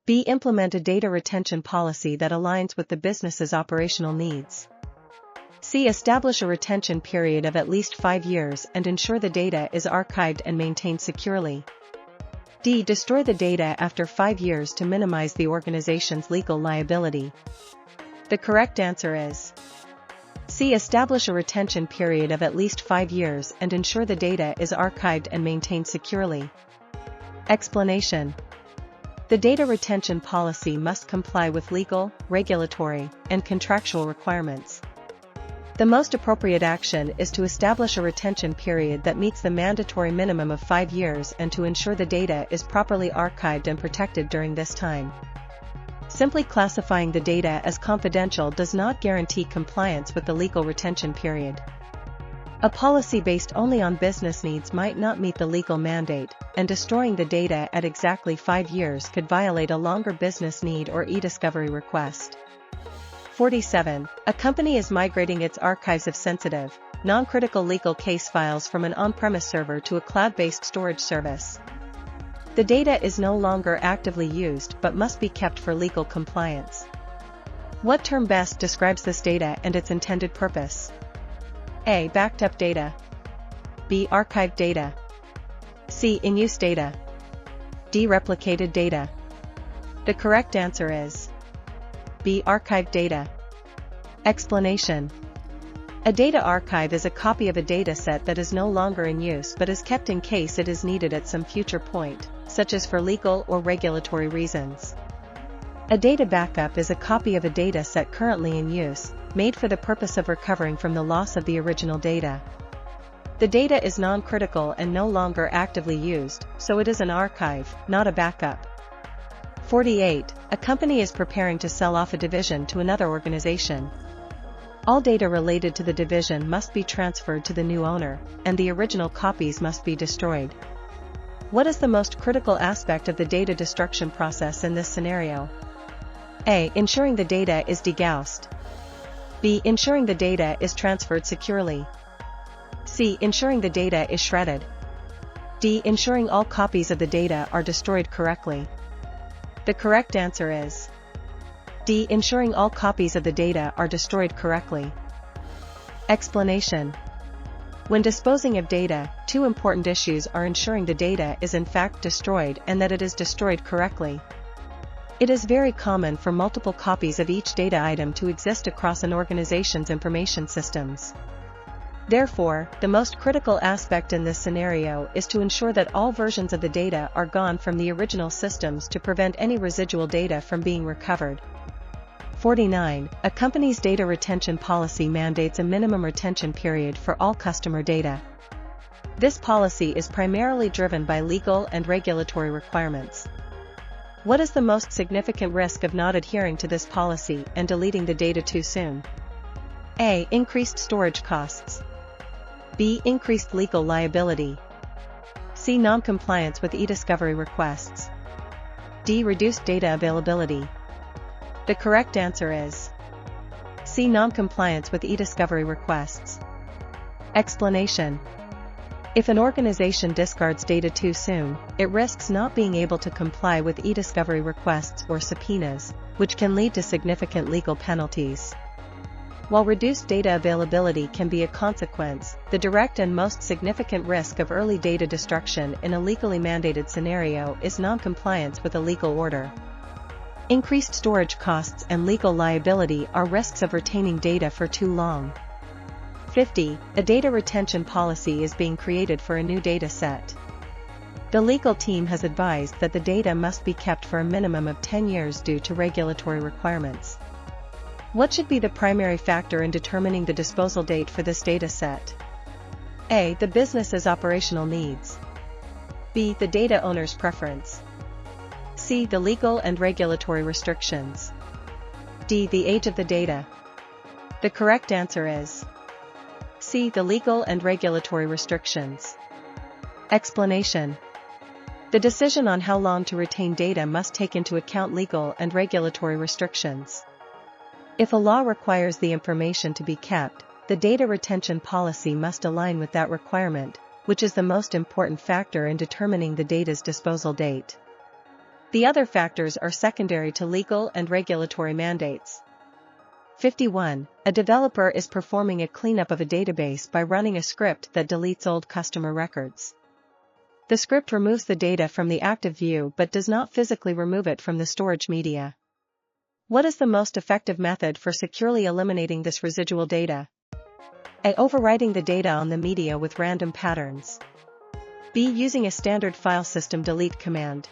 B. Implement a data retention policy that aligns with the business's operational needs. C. Establish a retention period of at least 5 years and ensure the data is archived and maintained securely. D. Destroy the data after 5 years to minimize the organization's legal liability. The correct answer is C. Establish a retention period of at least 5 years and ensure the data is archived and maintained securely. Explanation. The data retention policy must comply with legal, regulatory, and contractual requirements. The most appropriate action is to establish a retention period that meets the mandatory minimum of 5 years and to ensure the data is properly archived and protected during this time. Simply classifying the data as confidential does not guarantee compliance with the legal retention period. A policy based only on business needs might not meet the legal mandate, and destroying the data at exactly 5 years could violate a longer business need or e-discovery request. 47. A company is migrating its archives of sensitive, non-critical legal case files from an on-premise server to a cloud-based storage service. The data is no longer actively used but must be kept for legal compliance. What term best describes this data and its intended purpose? A. Backed up data. B. Archived data. C. In-use data. D. Replicated data. The correct answer is B. Archived data. Explanation. A data archive is a copy of a dataset that is no longer in use but is kept in case it is needed at some future point, such as for legal or regulatory reasons. A data backup is a copy of a dataset currently in use, made for the purpose of recovering from the loss of the original data. The data is non-critical and no longer actively used, so it is an archive, not a backup. 48. A company is preparing to sell off a division to another organization. All data related to the division must be transferred to the new owner, and the original copies must be destroyed. What is the most critical aspect of the data destruction process in this scenario? A. Ensuring the data is degaussed. B. Ensuring the data is transferred securely. C. Ensuring the data is shredded. D. Ensuring all copies of the data are destroyed correctly. The correct answer is D. Ensuring all copies of the data are destroyed correctly. Explanation. When disposing of data, two important issues are ensuring the data is in fact destroyed and that it is destroyed correctly. It is very common for multiple copies of each data item to exist across an organization's information systems. Therefore, the most critical aspect in this scenario is to ensure that all versions of the data are gone from the original systems to prevent any residual data from being recovered. 49. A company's data retention policy mandates a minimum retention period for all customer data. This policy is primarily driven by legal and regulatory requirements. What is the most significant risk of not adhering to this policy and deleting the data too soon? A. Increased storage costs. B. Increased legal liability. C. Non-compliance with e-discovery requests. D. Reduced data availability. The correct answer is C. Non-compliance with e-discovery requests. Explanation. If an organization discards data too soon, it risks not being able to comply with e-discovery requests or subpoenas, which can lead to significant legal penalties. While reduced data availability can be a consequence, the direct and most significant risk of early data destruction in a legally mandated scenario is non-compliance with a legal order. Increased storage costs and legal liability are risks of retaining data for too long. 50. A data retention policy is being created for a new data set. The legal team has advised that the data must be kept for a minimum of 10 years due to regulatory requirements. What should be the primary factor in determining the disposal date for this data set? A. The business's operational needs. B. The data owner's preference. C. The legal and regulatory restrictions. D. The age of the data. The correct answer is C. The legal and regulatory restrictions. Explanation. The decision on how long to retain data must take into account legal and regulatory restrictions. If a law requires the information to be kept, the data retention policy must align with that requirement, which is the most important factor in determining the data's disposal date. The other factors are secondary to legal and regulatory mandates. 51. A developer is performing a cleanup of a database by running a script that deletes old customer records. The script removes the data from the active view but does not physically remove it from the storage media. What is the most effective method for securely eliminating this residual data? A. Overwriting the data on the media with random patterns. B. Using a standard file system delete command.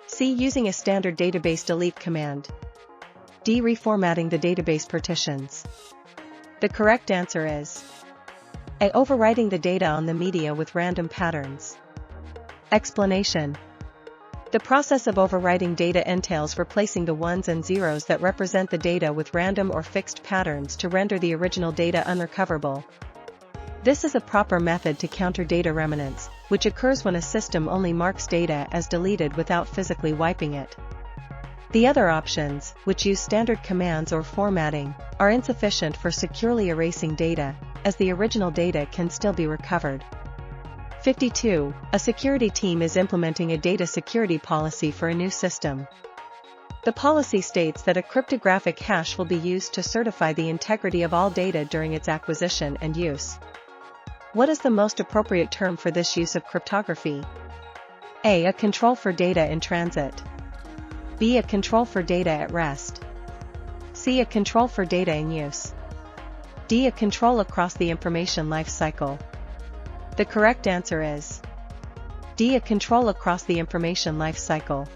C. Using a standard database delete command. D. Reformatting the database partitions. The correct answer is A. Overwriting the data on the media with random patterns. Explanation. The process of overwriting data entails replacing the ones and zeros that represent the data with random or fixed patterns to render the original data unrecoverable. This is a proper method to counter data remanence, which occurs when a system only marks data as deleted without physically wiping it. The other options, which use standard commands or formatting, are insufficient for securely erasing data, as the original data can still be recovered. 52. A security team is implementing a data security policy for a new system. The policy states that a cryptographic hash will be used to certify the integrity of all data during its acquisition and use. What is the most appropriate term for this use of cryptography? A. A control for data in transit. B. A control for data at rest. C. A control for data in use. D. A control across the information lifecycle. The correct answer is D. A control across the information lifecycle.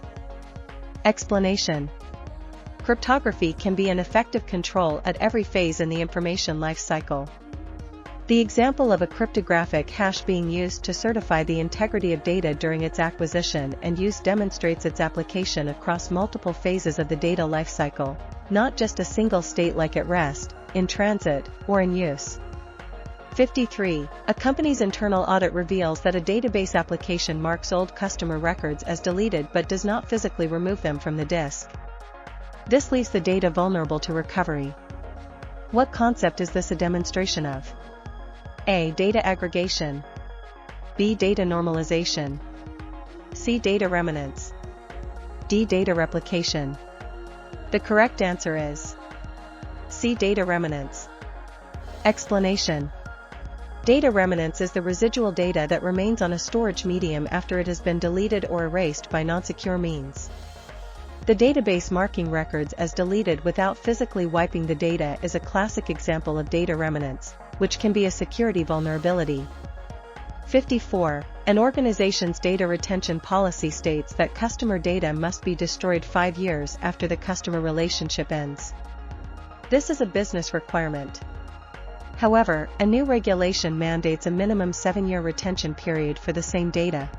Explanation. Cryptography can be an effective control at every phase in the information lifecycle. The example of a cryptographic hash being used to certify the integrity of data during its acquisition and use demonstrates its application across multiple phases of the data lifecycle, not just a single state like at rest, in transit, or in use. 53. A company's internal audit reveals that a database application marks old customer records as deleted but does not physically remove them from the disk. This leaves the data vulnerable to recovery. What concept is this a demonstration of? A. Data aggregation. B. Data normalization. C. Data remanence. D. Data replication. The correct answer is C. Data remanence. Explanation. Data remanence is the residual data that remains on a storage medium after it has been deleted or erased by non-secure means. The database marking records as deleted without physically wiping the data is a classic example of data remanence, which can be a security vulnerability. 54. An organization's data retention policy states that customer data must be destroyed 5 years after the customer relationship ends. This is a business requirement. However, a new regulation mandates a minimum 7-year retention period for the same data.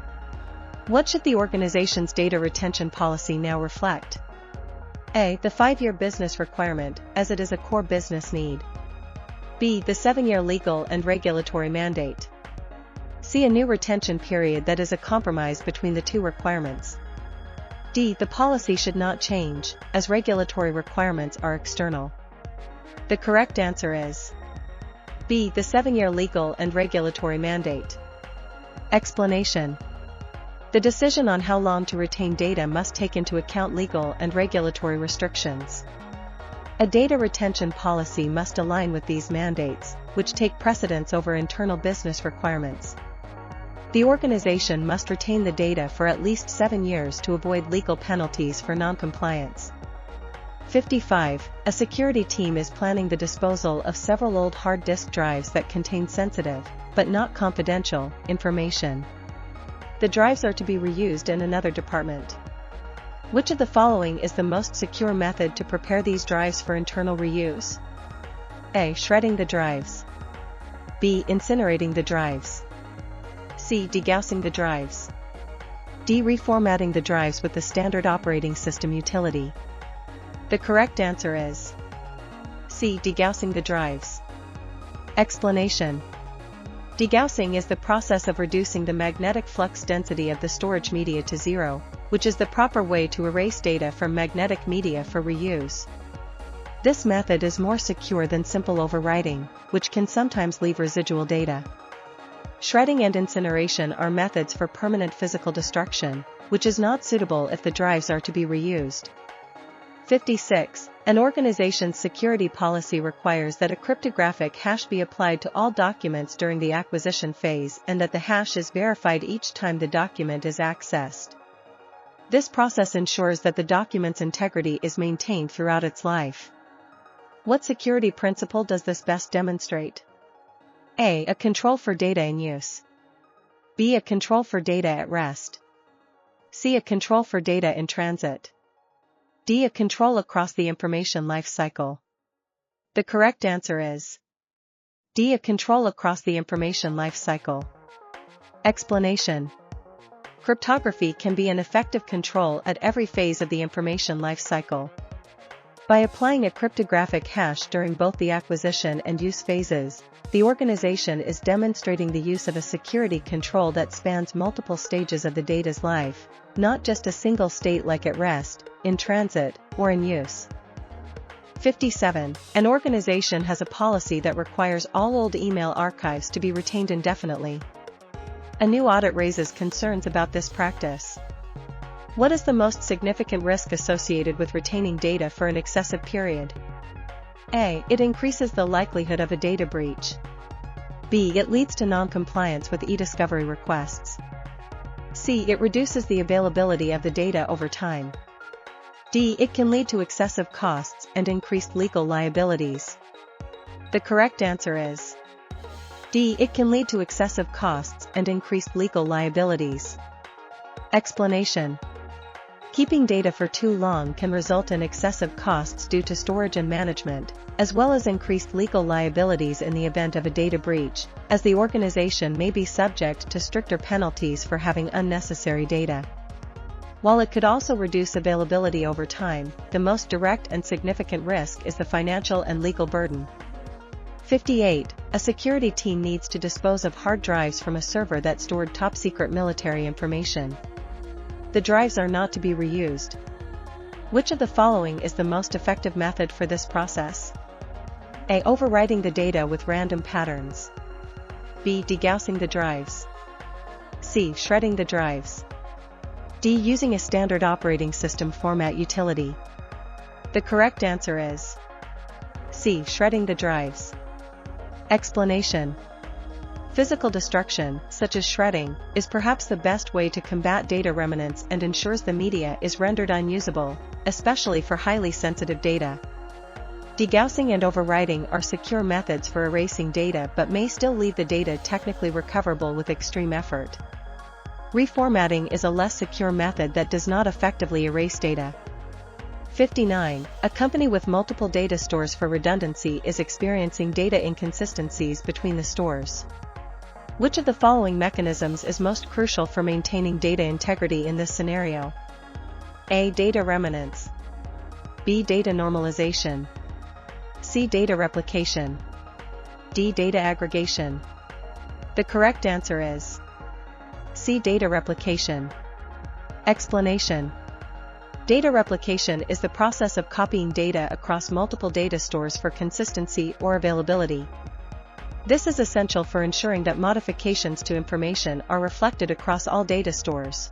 What should the organization's data retention policy now reflect? A. The 5-year business requirement, as it is a core business need. B. The 7-year legal and regulatory mandate. C. A new retention period that is a compromise between the two requirements. D. The policy should not change, as regulatory requirements are external. The correct answer is B. The 7-year legal and regulatory mandate. Explanation. The decision on how long to retain data must take into account legal and regulatory restrictions. A data retention policy must align with these mandates, which take precedence over internal business requirements. The organization must retain the data for at least 7 years to avoid legal penalties for non-compliance. 55. A security team is planning the disposal of several old hard disk drives that contain sensitive, but not confidential, information. The drives are to be reused in another department. Which of the following is the most secure method to prepare these drives for internal reuse? A. Shredding the drives. B. Incinerating the drives. C. Degaussing the drives. D. Reformatting the drives with the standard operating system utility. The correct answer is C. Degaussing the drives. Explanation. Degaussing is the process of reducing the magnetic flux density of the storage media to zero, which is the proper way to erase data from magnetic media for reuse. This method is more secure than simple overwriting, which can sometimes leave residual data. Shredding and incineration are methods for permanent physical destruction, which is not suitable if the drives are to be reused. 56. An organization's security policy requires that a cryptographic hash be applied to all documents during the acquisition phase and that the hash is verified each time the document is accessed. This process ensures that the document's integrity is maintained throughout its life. What security principle does this best demonstrate? A. A control for data in use. B. A control for data at rest. C. A control for data in transit. D. A control across the information life cycle. The correct answer is D. A control across the information life cycle. Explanation. Cryptography can be an effective control at every phase of the information life cycle. By applying a cryptographic hash during both the acquisition and use phases, the organization is demonstrating the use of a security control that spans multiple stages of the data's life, not just a single state like at rest, in transit, or in use. 57. An organization has a policy that requires all old email archives to be retained indefinitely. A new audit raises concerns about this practice. What is the most significant risk associated with retaining data for an excessive period? A. It increases the likelihood of a data breach. B. It leads to non-compliance with e-discovery requests. C. It reduces the availability of the data over time. D. It can lead to excessive costs and increased legal liabilities. The correct answer is D. It can lead to excessive costs and increased legal liabilities. Explanation. Keeping data for too long can result in excessive costs due to storage and management, as well as increased legal liabilities in the event of a data breach, as the organization may be subject to stricter penalties for having unnecessary data. While it could also reduce availability over time, the most direct and significant risk is the financial and legal burden. 58. A security team needs to dispose of hard drives from a server that stored top-secret military information. The drives are not to be reused. Which of the following is the most effective method for this process? A. Overwriting the data with random patterns. B. Degaussing the drives. C. Shredding the drives. D. Using a standard operating system format utility. The correct answer is C. Shredding the drives. Explanation. Physical destruction, such as shredding, is perhaps the best way to combat data remanence and ensures the media is rendered unusable, especially for highly sensitive data. Degaussing and overwriting are secure methods for erasing data but may still leave the data technically recoverable with extreme effort. Reformatting is a less secure method that does not effectively erase data. 59. A company with multiple data stores for redundancy is experiencing data inconsistencies between the stores. Which of the following mechanisms is most crucial for maintaining data integrity in this scenario? A. Data remanence. B. Data normalization. C. Data replication. D. Data aggregation. The correct answer is C. Data replication. Explanation. Data replication is the process of copying data across multiple data stores for consistency or availability. This is essential for ensuring that modifications to information are reflected across all data stores.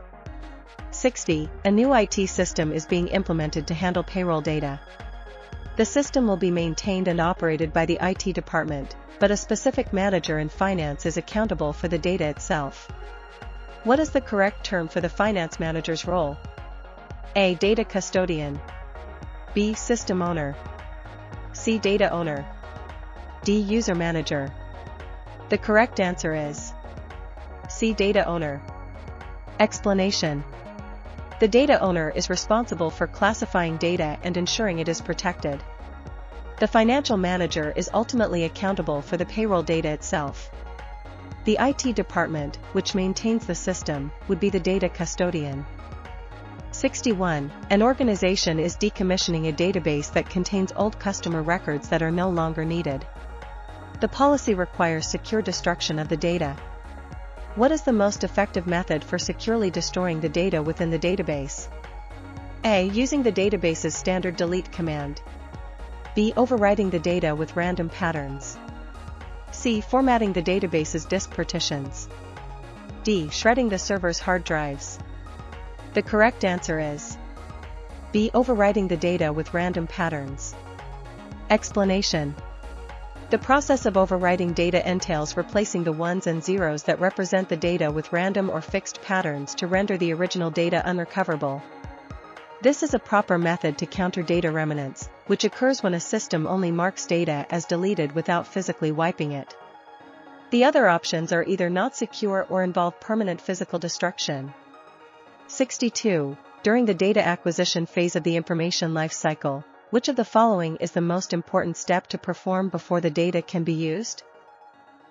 60. A new IT system is being implemented to handle payroll data. The system will be maintained and operated by the IT department, but a specific manager in finance is accountable for the data itself. What is the correct term for the finance manager's role? A. Data custodian. B. System owner. C. Data owner. D. User manager. The correct answer is C. Data owner. Explanation. The data owner is responsible for classifying data and ensuring it is protected. The financial manager is ultimately accountable for the payroll data itself. The IT department, which maintains the system, would be the data custodian. 61. An organization is decommissioning a database that contains old customer records that are no longer needed. The policy requires secure destruction of the data. What is the most effective method for securely destroying the data within the database? A. Using the database's standard delete command. B. Overwriting the data with random patterns. C. Formatting the database's disk partitions. D. Shredding the server's hard drives. The correct answer is B. Overwriting the data with random patterns. Explanation. The process of overwriting data entails replacing the ones and zeros that represent the data with random or fixed patterns to render the original data unrecoverable. This is a proper method to counter data remanence, which occurs when a system only marks data as deleted without physically wiping it. The other options are either not secure or involve permanent physical destruction. 62. During the data acquisition phase of the information lifecycle, which of the following is the most important step to perform before the data can be used?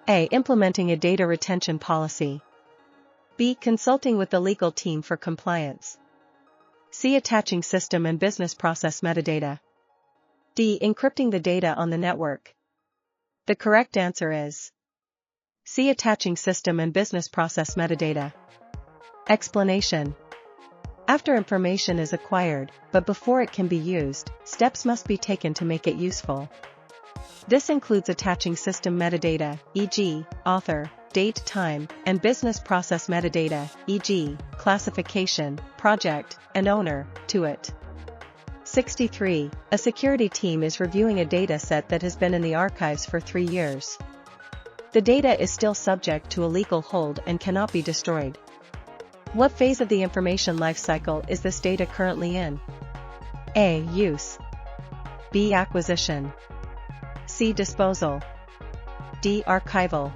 A. Implementing a data retention policy. B. Consulting with the legal team for compliance. C. Attaching system and business process metadata. D. Encrypting the data on the network. The correct answer is C. Attaching system and business process metadata. Explanation. After information is acquired, but before it can be used, steps must be taken to make it useful. This includes attaching system metadata, e.g., author, date, time, and business process metadata, e.g., classification, project, and owner, to it. 63. A security team is reviewing a data set that has been in the archives for 3 years. The data is still subject to a legal hold and cannot be destroyed. What phase of the information lifecycle is this data currently in? A. Use. B. Acquisition. C. Disposal. D. Archival.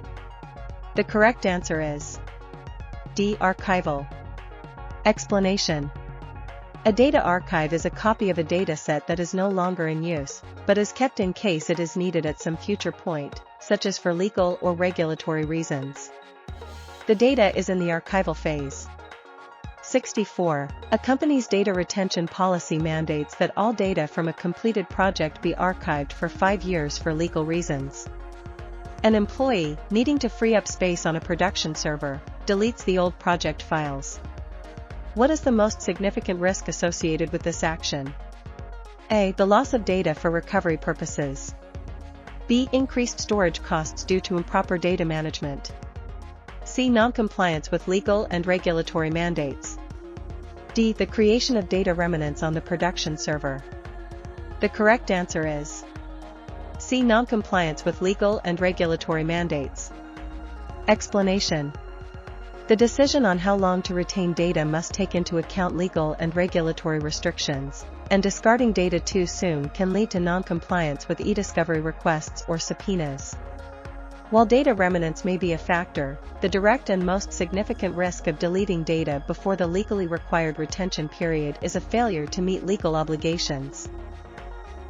The correct answer is D. Archival. Explanation. A data archive is a copy of a dataset that is no longer in use, but is kept in case it is needed at some future point, such as for legal or regulatory reasons. The data is in the archival phase. 64. A company's data retention policy mandates that all data from a completed project be archived for 5 years for legal reasons. An employee, needing to free up space on a production server, deletes the old project files. What is the most significant risk associated with this action? A. The loss of data for recovery purposes. B. Increased storage costs due to improper data management. C. Non-compliance with legal and regulatory mandates. D. The creation of data remanence on the production server. The correct answer is C. Non-compliance with legal and regulatory mandates. Explanation. The decision on how long to retain data must take into account legal and regulatory restrictions, and discarding data too soon can lead to non-compliance with e-discovery requests or subpoenas. While data remanence may be a factor, the direct and most significant risk of deleting data before the legally required retention period is a failure to meet legal obligations.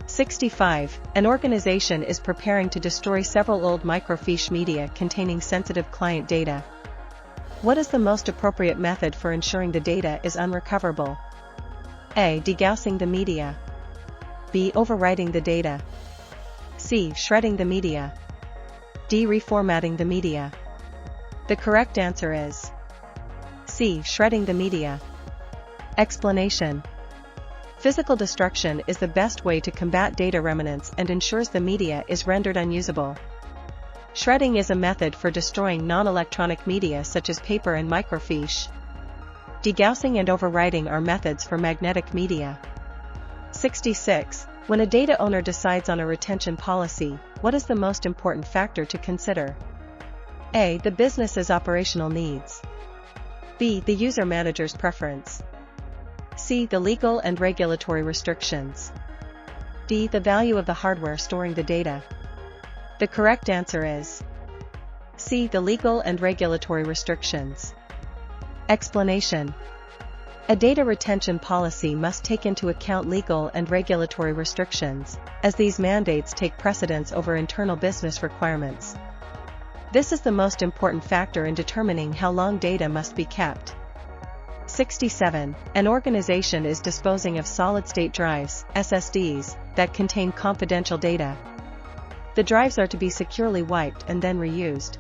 65. An organization is preparing to destroy several old microfiche media containing sensitive client data. What is the most appropriate method for ensuring the data is unrecoverable? A. Degaussing the media. B. Overwriting the data. C. Shredding the media. D. Reformatting the media. The correct answer is C. Shredding the media. Explanation. Physical destruction is the best way to combat data remanence and ensures the media is rendered unusable. Shredding is a method for destroying non-electronic media such as paper and microfiche. Degaussing and overwriting are methods for magnetic media. 66. When a data owner decides on a retention policy, what is the most important factor to consider? A. The business's operational needs. B. The user manager's preference. C. The legal and regulatory restrictions. D. The value of the hardware storing the data. The correct answer is C. The legal and regulatory restrictions. Explanation. A data retention policy must take into account legal and regulatory restrictions, as these mandates take precedence over internal business requirements. This is the most important factor in determining how long data must be kept. 67. An organization is disposing of solid-state drives, SSDs, that contain confidential data. The drives are to be securely wiped and then reused.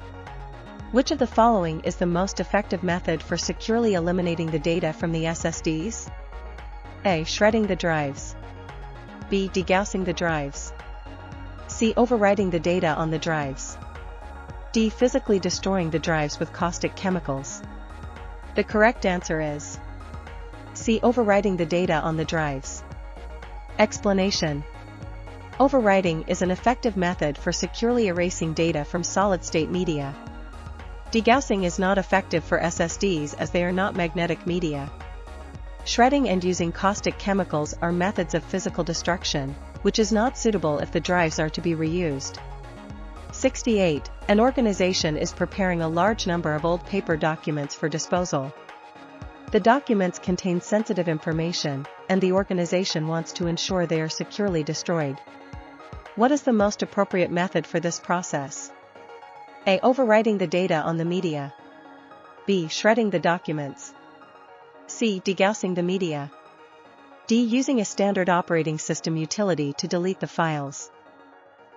Which of the following is the most effective method for securely eliminating the data from the SSDs? A. Shredding the drives. B. Degaussing the drives. C. Overwriting the data on the drives. D. Physically destroying the drives with caustic chemicals. The correct answer is C. Overwriting the data on the drives. Explanation. Overwriting is an effective method for securely erasing data from solid-state media. Degaussing is not effective for SSDs as they are not magnetic media. Shredding and using caustic chemicals are methods of physical destruction, which is not suitable if the drives are to be reused. 68. An organization is preparing a large number of old paper documents for disposal. The documents contain sensitive information, and the organization wants to ensure they are securely destroyed. What is the most appropriate method for this process? A. Overwriting the data on the media. B. Shredding the documents. C. Degaussing the media. D. Using a standard operating system utility to delete the files.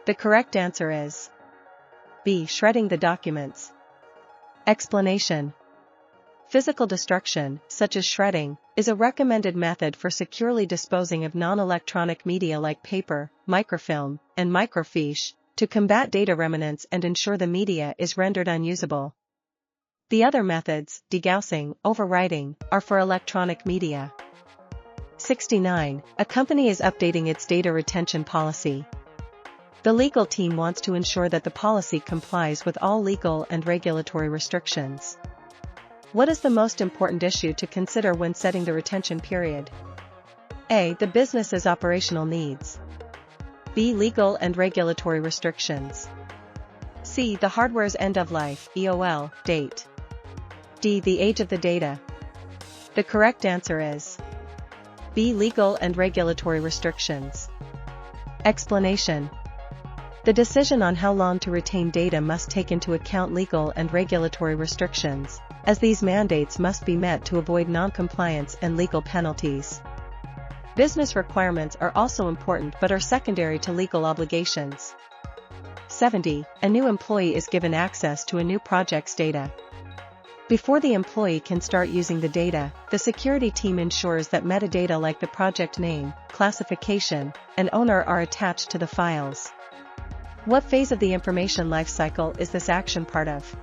The correct answer is B. Shredding the documents. Explanation. Physical destruction, such as shredding, is a recommended method for securely disposing of non-electronic media like paper, microfilm, and microfiche, to combat data remanence and ensure the media is rendered unusable. The other methods, degaussing, overwriting, are for electronic media. 69. A company is updating its data retention policy. The legal team wants to ensure that the policy complies with all legal and regulatory restrictions. What is the most important issue to consider when setting the retention period? A. The business's operational needs. B. Legal and regulatory restrictions. C. The hardware's end-of-life (EOL) date. D. The age of the data. The correct answer is B. Legal and regulatory restrictions. Explanation. The decision on how long to retain data must take into account legal and regulatory restrictions, as these mandates must be met to avoid non-compliance and legal penalties. Business requirements are also important but are secondary to legal obligations. 70. A new employee is given access to a new project's data. Before the employee can start using the data, the security team ensures that metadata like the project name, classification, and owner are attached to the files. What phase of the information lifecycle is this action part of?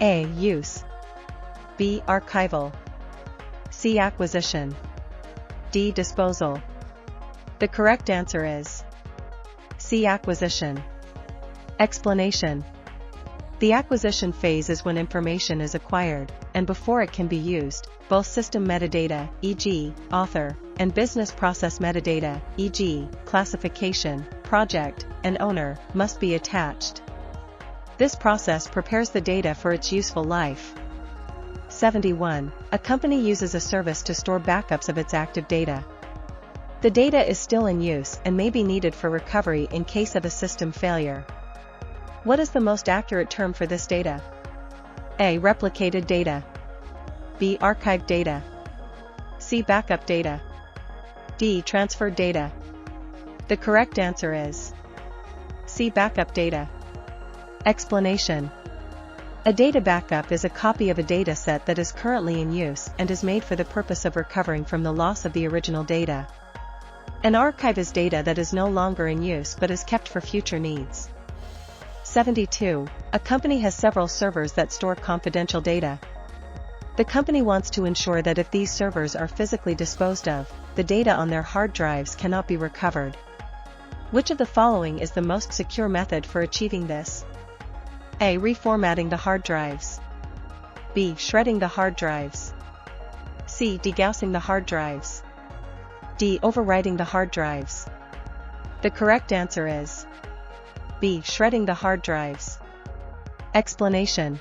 A. Use. B. Archival. C. Acquisition. D. Disposal. The correct answer is C. Acquisition. Explanation. The acquisition phase is when information is acquired, and before it can be used, both system metadata, e.g., author, and business process metadata, e.g., classification, project, and owner, must be attached. This process prepares the data for its useful life. 71. A company uses a service to store backups of its active data. The data is still in use and may be needed for recovery in case of a system failure. What is the most accurate term for this data? A. Replicated data. B. Archived data. C. Backup data. D. Transferred data. The correct answer is C. Backup data. Explanation. A data backup is a copy of a dataset that is currently in use and is made for the purpose of recovering from the loss of the original data. An archive is data that is no longer in use but is kept for future needs. 72. A company has several servers that store confidential data. The company wants to ensure that if these servers are physically disposed of, the data on their hard drives cannot be recovered. Which of the following is the most secure method for achieving this? A. Reformatting the hard drives. B. Shredding the hard drives. C. Degaussing the hard drives. D. Overwriting the hard drives. The correct answer is B. Shredding the hard drives. Explanation.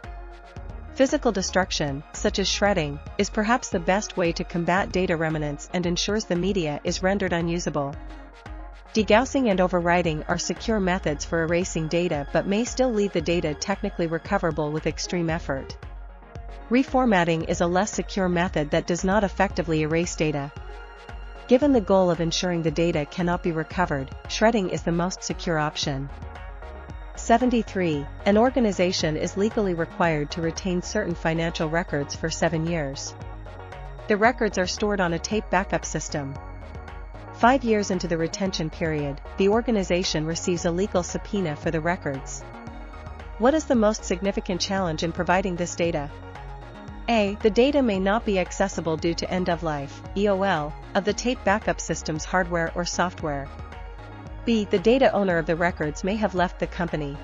Physical destruction, such as shredding, is perhaps the best way to combat data remanence and ensures the media is rendered unusable. Degaussing and overwriting are secure methods for erasing data but may still leave the data technically recoverable with extreme effort. Reformatting is a less secure method that does not effectively erase data. Given the goal of ensuring the data cannot be recovered, shredding is the most secure option. 73. An organization is legally required to retain certain financial records for 7 years. The records are stored on a tape backup system. 5 years into the retention period, the organization receives a legal subpoena for the records. What is the most significant challenge in providing this data? A. The data may not be accessible due to end-of-life (EOL) of the tape backup system's hardware or software. B. The data owner of the records may have left the company.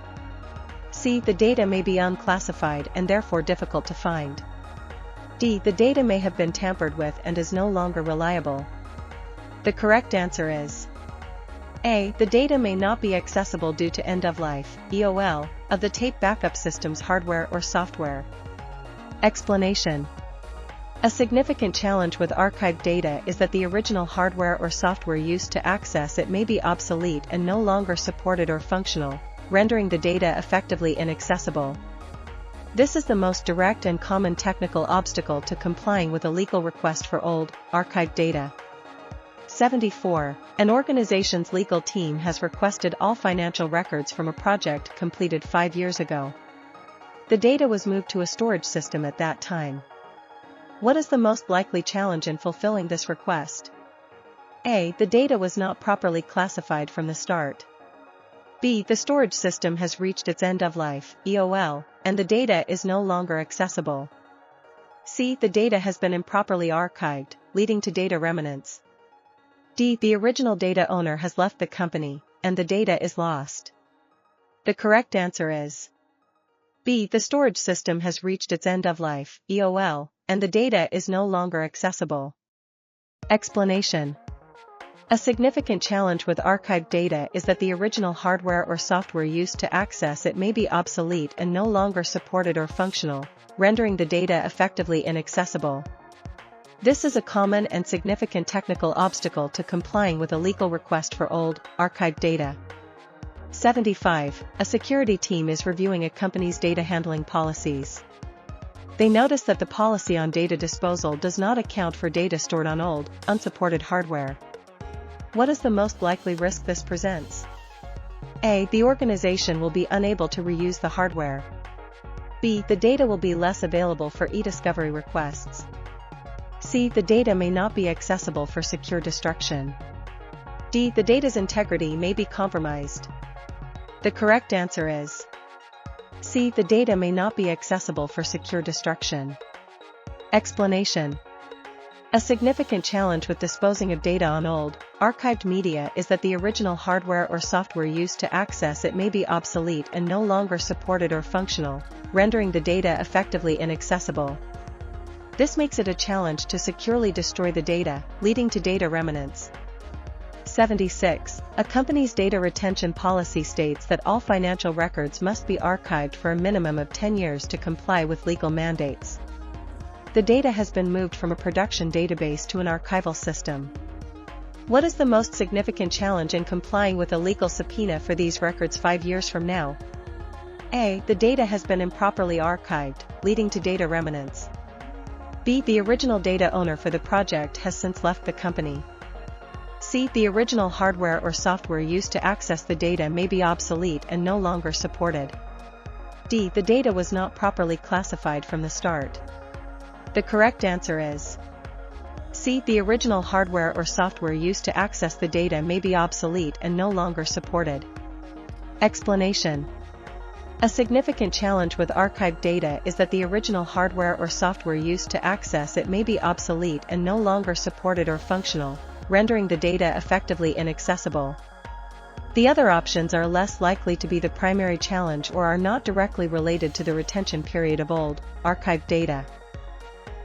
C. The data may be unclassified and therefore difficult to find. D. The data may have been tampered with and is no longer reliable. The correct answer is A. The data may not be accessible due to end-of-life (EOL) of the tape backup system's hardware or software. Explanation. A significant challenge with archived data is that the original hardware or software used to access it may be obsolete and no longer supported or functional, rendering the data effectively inaccessible. This is the most direct and common technical obstacle to complying with a legal request for old, archived data. 74. An organization's legal team has requested all financial records from a project completed 5 years ago. The data was moved to a storage system at that time. What is the most likely challenge in fulfilling this request? A. The data was not properly classified from the start. B. The storage system has reached its end of life, EOL, and the data is no longer accessible. C. The data has been improperly archived, leading to data remanence. D. The original data owner has left the company, and the data is lost. The correct answer is B. The storage system has reached its end of life, EOL, and the data is no longer accessible. Explanation. A significant challenge with archived data is that the original hardware or software used to access it may be obsolete and no longer supported or functional, rendering the data effectively inaccessible. This is a common and significant technical obstacle to complying with a legal request for old, archived data. 75. A security team is reviewing a company's data handling policies. They notice that the policy on data disposal does not account for data stored on old, unsupported hardware. What is the most likely risk this presents? A. The organization will be unable to reuse the hardware. B. The data will be less available for e-discovery requests. C. The data may not be accessible for secure destruction. D. The data's integrity may be compromised. The correct answer is C. The data may not be accessible for secure destruction. Explanation. A significant challenge with disposing of data on old, archived media is that the original hardware or software used to access it may be obsolete and no longer supported or functional, rendering the data effectively inaccessible. This makes it a challenge to securely destroy the data, leading to data remanence. 76. A company's data retention policy states that all financial records must be archived for a minimum of 10 years to comply with legal mandates. The data has been moved from a production database to an archival system. What is the most significant challenge in complying with a legal subpoena for these records 5 years from now? A. The data has been improperly archived, leading to data remanence. B. The original data owner for the project has since left the company. C. The original hardware or software used to access the data may be obsolete and no longer supported. D. The data was not properly classified from the start. The correct answer is C. The original hardware or software used to access the data may be obsolete and no longer supported. Explanation. A significant challenge with archived data is that the original hardware or software used to access it may be obsolete and no longer supported or functional, rendering the data effectively inaccessible. The other options are less likely to be the primary challenge or are not directly related to the retention period of old, archived data.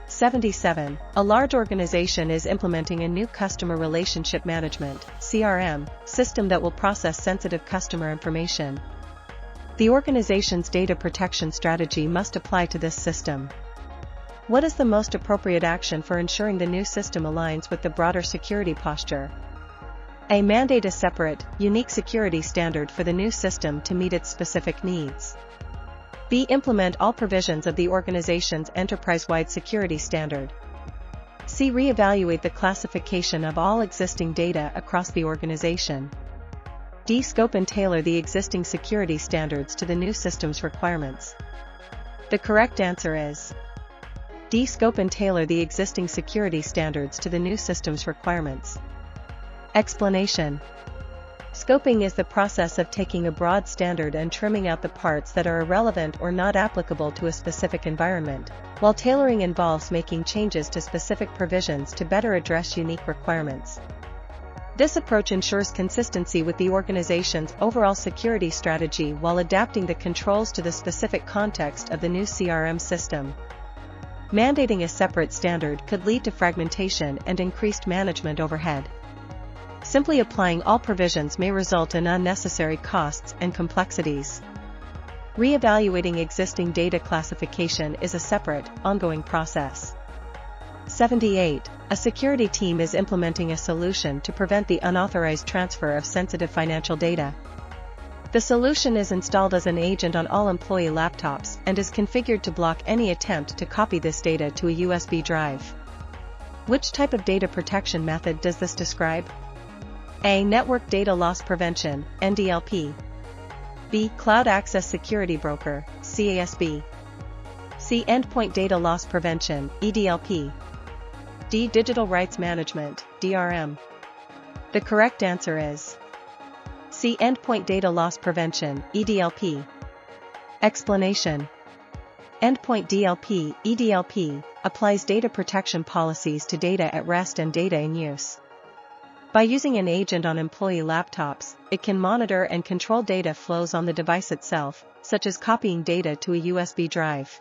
77. A large organization is implementing a new customer relationship management (CRM) system that will process sensitive customer information. The organization's data protection strategy must apply to this system. What is the most appropriate action for ensuring the new system aligns with the broader security posture? A. Mandate a separate, unique security standard for the new system to meet its specific needs. B. Implement all provisions of the organization's enterprise-wide security standard. C. Reevaluate the classification of all existing data across the organization. D. Scope and tailor the existing security standards to the new system's requirements. The correct answer is D. Scope and tailor the existing security standards to the new system's requirements. Explanation. Scoping is the process of taking a broad standard and trimming out the parts that are irrelevant or not applicable to a specific environment, while tailoring involves making changes to specific provisions to better address unique requirements. This approach ensures consistency with the organization's overall security strategy while adapting the controls to the specific context of the new CRM system. Mandating a separate standard could lead to fragmentation and increased management overhead. Simply applying all provisions may result in unnecessary costs and complexities. Reevaluating existing data classification is a separate, ongoing process. 78. A security team is implementing a solution to prevent the unauthorized transfer of sensitive financial data. The solution is installed as an agent on all employee laptops and is configured to block any attempt to copy this data to a USB drive. Which type of data protection method does this describe? A. Network Data Loss Prevention, NDLP. B. Cloud Access Security Broker, CISSP. C. Endpoint Data Loss Prevention, EDLP. D. Digital Rights Management, DRM. The correct answer is C. Endpoint Data Loss Prevention, EDLP. Explanation. Endpoint DLP, EDLP, applies data protection policies to data at rest and data in use. By using an agent on employee laptops, it can monitor and control data flows on the device itself, such as copying data to a USB drive.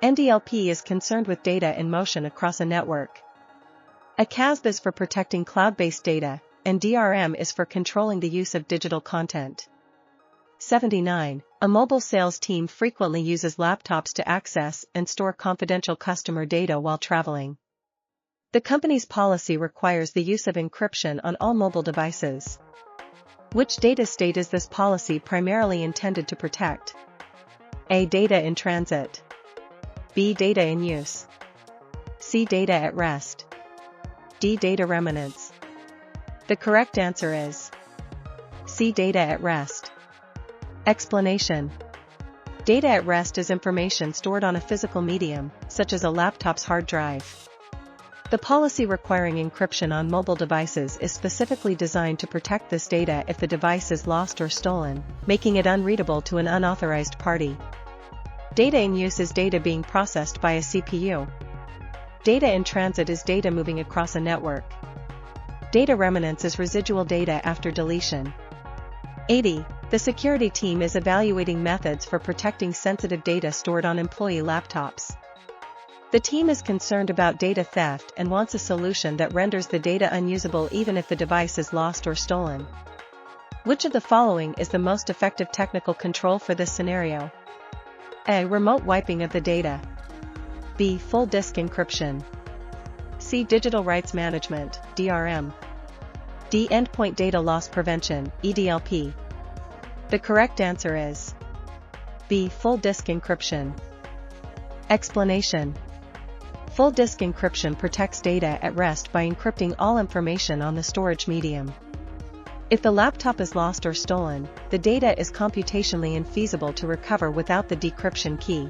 NDLP is concerned with data in motion across a network. A CASB is for protecting cloud-based data, and DRM is for controlling the use of digital content. 79. A mobile sales team frequently uses laptops to access and store confidential customer data while traveling. The company's policy requires the use of encryption on all mobile devices. Which data state is this policy primarily intended to protect? A. Data in transit. B. Data in use. C. Data at rest. D. Data remanence. The correct answer is C. Data at rest. Explanation. Data at rest is information stored on a physical medium, such as a laptop's hard drive. The policy requiring encryption on mobile devices is specifically designed to protect this data if the device is lost or stolen, making it unreadable to an unauthorized party. Data in use is data being processed by a CPU. Data in transit is data moving across a network. Data remanence is residual data after deletion. 80. The security team is evaluating methods for protecting sensitive data stored on employee laptops. The team is concerned about data theft and wants a solution that renders the data unusable even if the device is lost or stolen. Which of the following is the most effective technical control for this scenario? A. Remote wiping of the data. B. Full disk encryption. C. Digital rights management, DRM. D. Endpoint data loss prevention, EDLP. The correct answer is B. Full disk encryption. Explanation. Full disk encryption protects data at rest by encrypting all information on the storage medium. If the laptop is lost or stolen, the data is computationally infeasible to recover without the decryption key.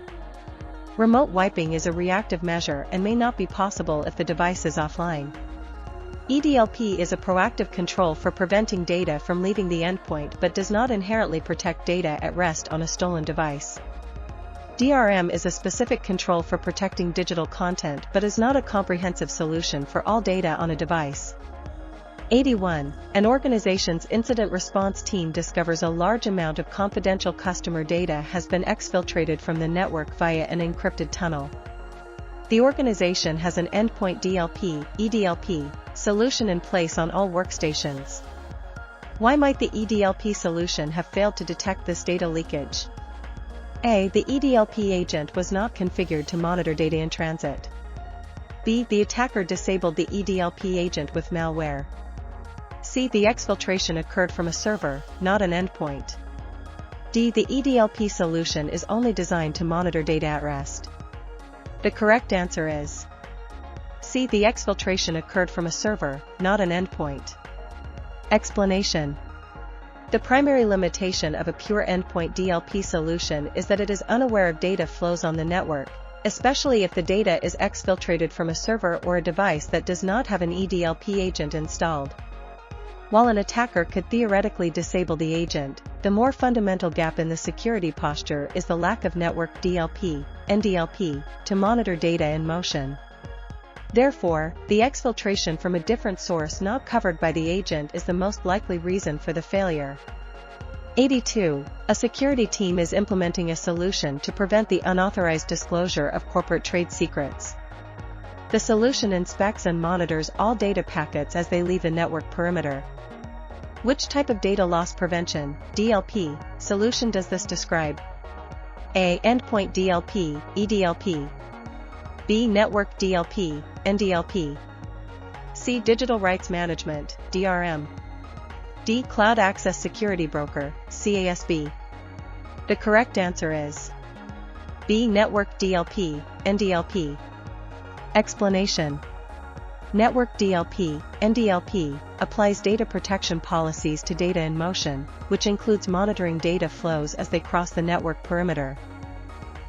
Remote wiping is a reactive measure and may not be possible if the device is offline. EDLP is a proactive control for preventing data from leaving the endpoint but does not inherently protect data at rest on a stolen device. DRM is a specific control for protecting digital content but is not a comprehensive solution for all data on a device. 81. An organization's incident response team discovers a large amount of confidential customer data has been exfiltrated from the network via an encrypted tunnel. The organization has an endpoint DLP, EDLP, solution in place on all workstations. Why might the EDLP solution have failed to detect this data leakage? A. The EDLP agent was not configured to monitor data in transit. B. The attacker disabled the EDLP agent with malware. C. The exfiltration occurred from a server, not an endpoint. D. The EDLP solution is only designed to monitor data at rest. The correct answer is C. The exfiltration occurred from a server, not an endpoint. Explanation. The primary limitation of a pure endpoint DLP solution is that it is unaware of data flows on the network, especially if the data is exfiltrated from a server or a device that does not have an EDLP agent installed. While an attacker could theoretically disable the agent, the more fundamental gap in the security posture is the lack of network DLP, NDLP, to monitor data in motion. Therefore, the exfiltration from a different source not covered by the agent is the most likely reason for the failure. 82. A security team is implementing a solution to prevent the unauthorized disclosure of corporate trade secrets. The solution inspects and monitors all data packets as they leave the network perimeter. Which type of data loss prevention, DLP, solution does this describe? A. Endpoint DLP, EDLP. B. Network DLP, NDLP. C. Digital rights management, DRM. D. Cloud access security broker, CISSP. The correct answer is B. Network DLP, NDLP. Explanation. Network DLP, NDLP, applies data protection policies to data in motion, which includes monitoring data flows as they cross the network perimeter.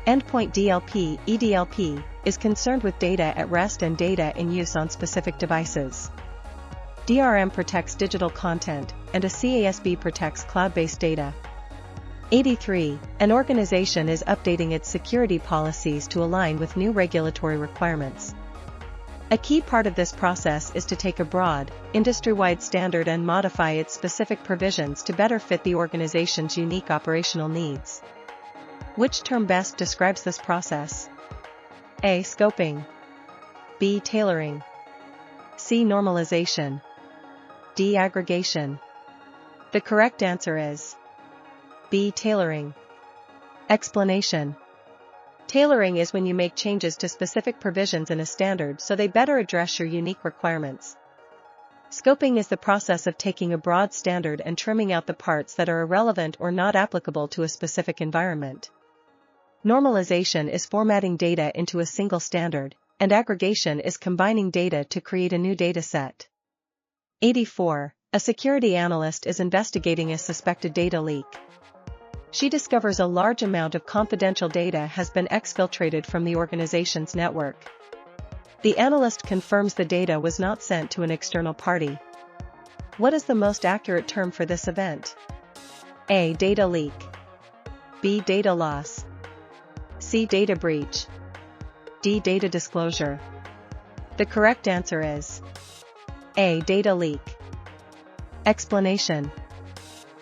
Endpoint DLP, EDLP, is concerned with data at rest and data in use on specific devices. DRM protects digital content, and a CISSP protects cloud-based data. 83. An organization is updating its security policies to align with new regulatory requirements. A key part of this process is to take a broad, industry-wide standard and modify its specific provisions to better fit the organization's unique operational needs. Which term best describes this process? A. Scoping. B. Tailoring. C. Normalization. D. Aggregation. The correct answer is B. Tailoring. Explanation. Tailoring is when you make changes to specific provisions in a standard so they better address your unique requirements. Scoping is the process of taking a broad standard and trimming out the parts that are irrelevant or not applicable to a specific environment. Normalization is formatting data into a single standard, and aggregation is combining data to create a new dataset. 84. A security analyst is investigating a suspected data leak. She discovers a large amount of confidential data has been exfiltrated from the organization's network. The analyst confirms the data was not sent to an external party. What is the most accurate term for this event? A. Data leak. B. Data loss. C. Data breach. D. Data disclosure. The correct answer is A. Data leak. Explanation.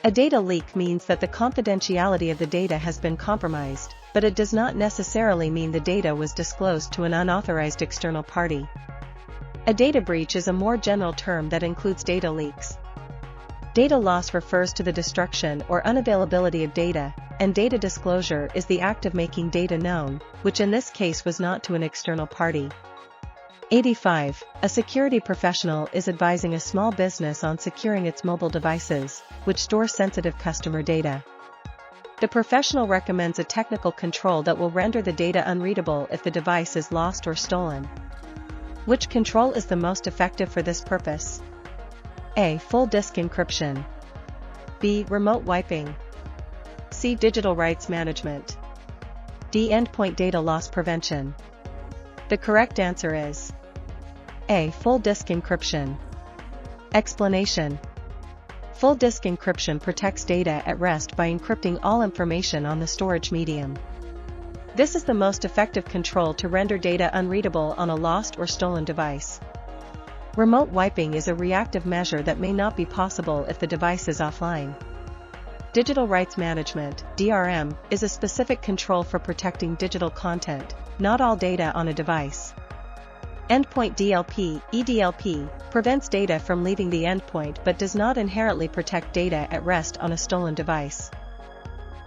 A data leak means that the confidentiality of the data has been compromised, but it does not necessarily mean the data was disclosed to an unauthorized external party. A data breach is a more general term that includes data leaks. Data loss refers to the destruction or unavailability of data, and data disclosure is the act of making data known, which in this case was not to an external party. 85. A security professional is advising a small business on securing its mobile devices, which store sensitive customer data. The professional recommends a technical control that will render the data unreadable if the device is lost or stolen. Which control is the most effective for this purpose? A. Full disk encryption. B. Remote wiping. C. Digital rights management. D. Endpoint data loss prevention. The correct answer is A. Full disk encryption. Explanation. Full disk encryption protects data at rest by encrypting all information on the storage medium. This is the most effective control to render data unreadable on a lost or stolen device. Remote wiping is a reactive measure that may not be possible if the device is offline. Digital rights management, DRM, is a specific control for protecting digital content, not all data on a device. Endpoint DLP, EDLP, prevents data from leaving the endpoint but does not inherently protect data at rest on a stolen device.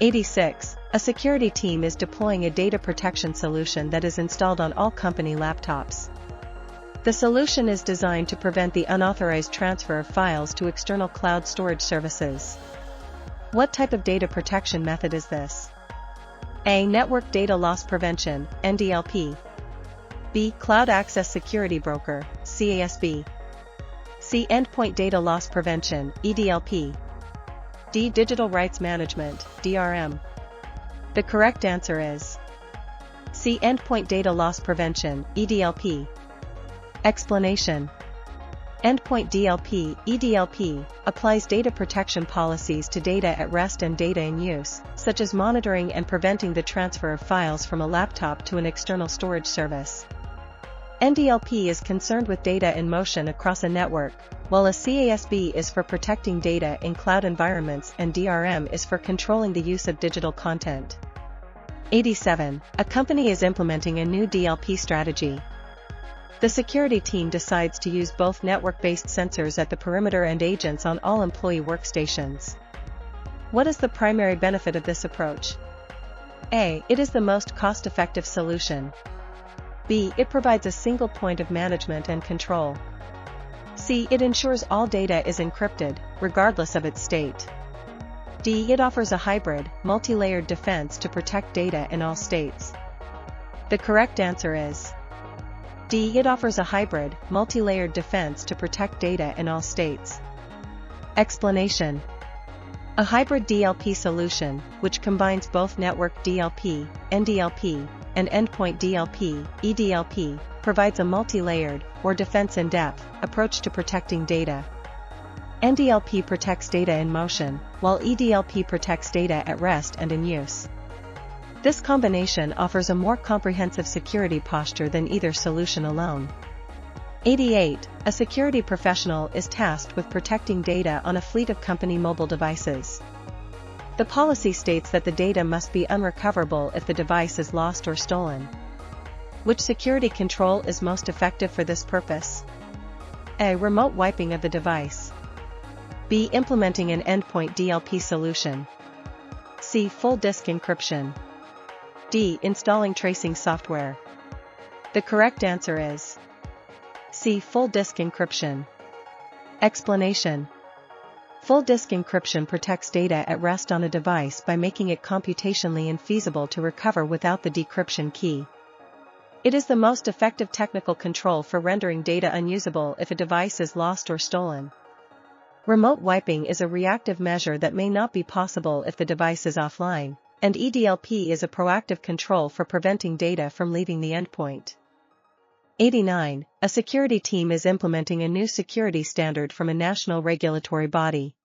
86. A security team is deploying a data protection solution that is installed on all company laptops. The solution is designed to prevent the unauthorized transfer of files to external cloud storage services. What type of data protection method is this? A. Network Data Loss Prevention, NDLP. B. Cloud Access Security Broker, CISSP. C. Endpoint Data Loss Prevention, EDLP. D. Digital Rights Management, DRM. The correct answer is C. Endpoint Data Loss Prevention, EDLP. Explanation. Endpoint DLP, EDLP, applies data protection policies to data at rest and data in use, such as monitoring and preventing the transfer of files from a laptop to an external storage service. NDLP is concerned with data in motion across a network, while a CISSP is for protecting data in cloud environments and DRM is for controlling the use of digital content. 87. A company is implementing a new DLP strategy. The security team decides to use both network-based sensors at the perimeter and agents on all employee workstations. What is the primary benefit of this approach? A. It is the most cost-effective solution. B. It provides a single point of management and control. C. It ensures all data is encrypted, regardless of its state. D. It offers a hybrid, multi-layered defense to protect data in all states. The correct answer is D. It offers a hybrid, multi-layered defense to protect data in all states. Explanation. A hybrid DLP solution, which combines both network DLP, NDLP, and endpoint DLP, EDLP, provides a multi-layered, or defense-in-depth, approach to protecting data. NDLP protects data in motion, while EDLP protects data at rest and in use. This combination offers a more comprehensive security posture than either solution alone. 88. A security professional is tasked with protecting data on a fleet of company mobile devices. The policy states that the data must be unrecoverable if the device is lost or stolen. Which security control is most effective for this purpose? A. Remote wiping of the device. B. Implementing an endpoint DLP solution. C. Full disk encryption. D. Installing tracing software. The correct answer is C. Full disk encryption. Explanation. Full disk encryption protects data at rest on a device by making it computationally infeasible to recover without the decryption key. It is the most effective technical control for rendering data unusable if a device is lost or stolen. Remote wiping is a reactive measure that may not be possible if the device is offline, and EDLP is a proactive control for preventing data from leaving the endpoint. 89. A security team is implementing a new security standard from a national regulatory body.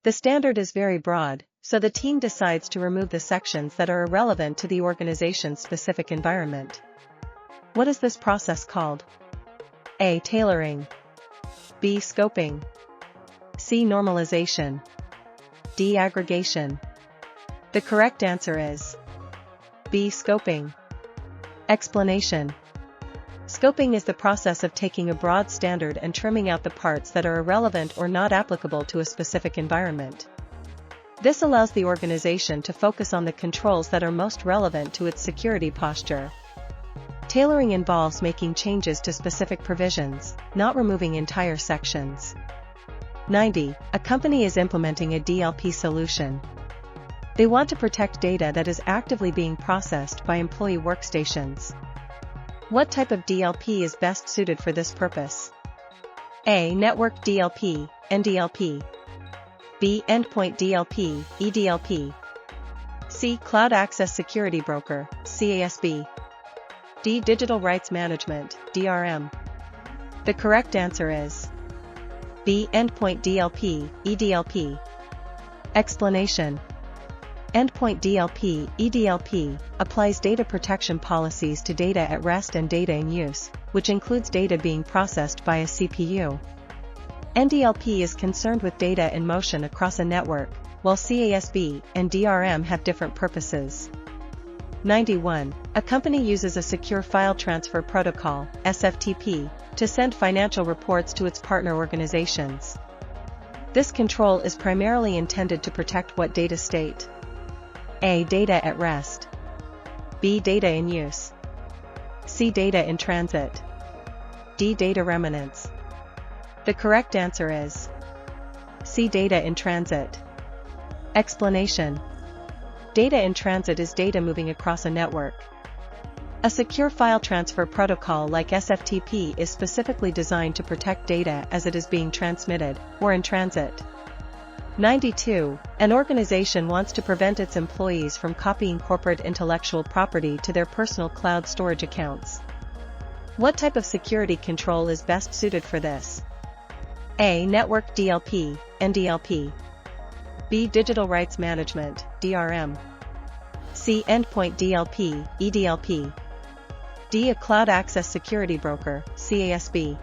The standard is very broad, so the team decides to remove the sections that are irrelevant to the organization's specific environment. What is this process called? A. Tailoring. B. Scoping. C. Normalization. D. Aggregation. The correct answer is B. Scoping. Explanation. Scoping is the process of taking a broad standard and trimming out the parts that are irrelevant or not applicable to a specific environment. This allows the organization to focus on the controls that are most relevant to its security posture. Tailoring involves making changes to specific provisions, not removing entire sections. 90. A company is implementing a DLP solution. They want to protect data that is actively being processed by employee workstations. What type of DLP is best suited for this purpose? A. Network DLP, NDLP. B. Endpoint DLP, EDLP. C. Cloud Access Security Broker, CISSP. D. Digital Rights Management, DRM. The correct answer is B. Endpoint DLP, EDLP. Explanation. Endpoint DLP, EDLP, applies data protection policies to data at rest and data in use, which includes data being processed by a CPU. NDLP is concerned with data in motion across a network, while CISSP and DRM have different purposes. 91. A company uses a secure file transfer protocol, SFTP, to send financial reports to its partner organizations. This control is primarily intended to protect what data state? A. Data at rest. B. Data in use. C. Data in transit. D. Data remanence. The correct answer is C. Data in transit. Explanation. Data in transit is data moving across a network. A secure file transfer protocol like SFTP is specifically designed to protect data as it is being transmitted, or in transit. 92. An organization wants to prevent its employees from copying corporate intellectual property to their personal cloud storage accounts. What type of security control is best suited for this? A. Network DLP, NDLP. B. Digital Rights Management, DRM. C. Endpoint DLP, EDLP. D. A Cloud Access Security Broker, CISSP.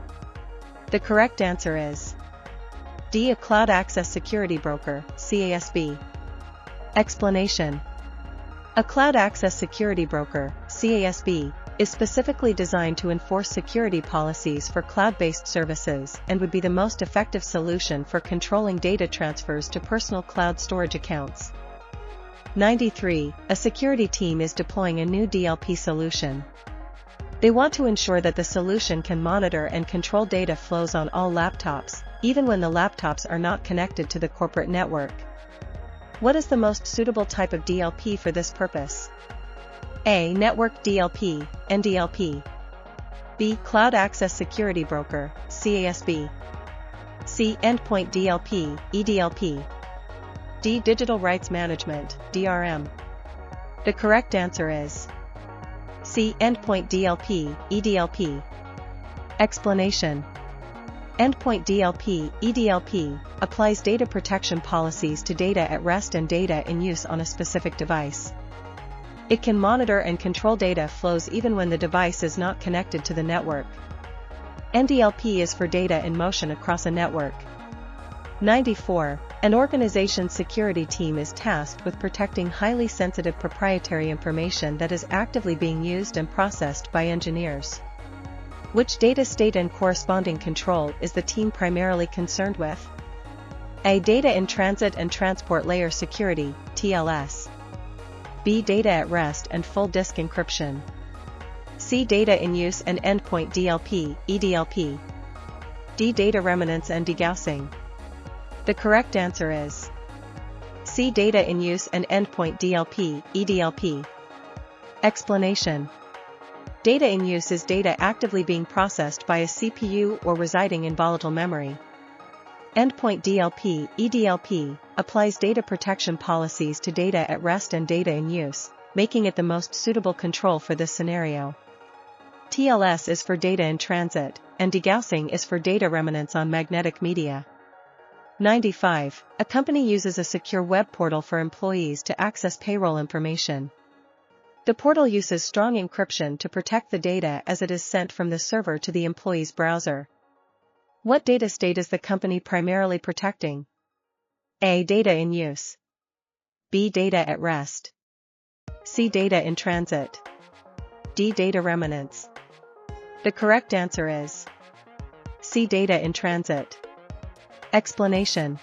The correct answer is D. A Cloud Access Security Broker, CISSP. Explanation. A Cloud Access Security Broker, CISSP, is specifically designed to enforce security policies for cloud-based services and would be the most effective solution for controlling data transfers to personal cloud storage accounts. 93. A security team is deploying a new DLP solution. They want to ensure that the solution can monitor and control data flows on all laptops, even when the laptops are not connected to the corporate network. What is the most suitable type of DLP for this purpose? A. Network DLP, NDLP. B. Cloud Access Security Broker, CISSP. C. Endpoint DLP, EDLP. D. Digital Rights Management, DRM. The correct answer is C. Endpoint DLP, EDLP. Explanation. Endpoint DLP, EDLP, applies data protection policies to data at rest and data in use on a specific device. It can monitor and control data flows even when the device is not connected to the network. NDLP is for data in motion across a network. 94. An organization's security team is tasked with protecting highly sensitive proprietary information that is actively being used and processed by engineers. Which data state and corresponding control is the team primarily concerned with? A. Data in transit and transport layer security, TLS. B. Data at rest and full disk encryption. C. Data in use and endpoint DLP, EDLP. D. Data remanence and degaussing. The correct answer is C. Data in use and endpoint DLP, EDLP. Explanation. Data in use is data actively being processed by a CPU or residing in volatile memory. Endpoint DLP, EDLP, applies data protection policies to data at rest and data in use, making it the most suitable control for this scenario. TLS is for data in transit, and degaussing is for data remanence on magnetic media. 95. A company uses a secure web portal for employees to access payroll information. The portal uses strong encryption to protect the data as it is sent from the server to the employee's browser. What data state is the company primarily protecting? A. Data in use. B. Data at rest. C. Data in transit. D. Data remanence. The correct answer is C. Data in transit. Explanation.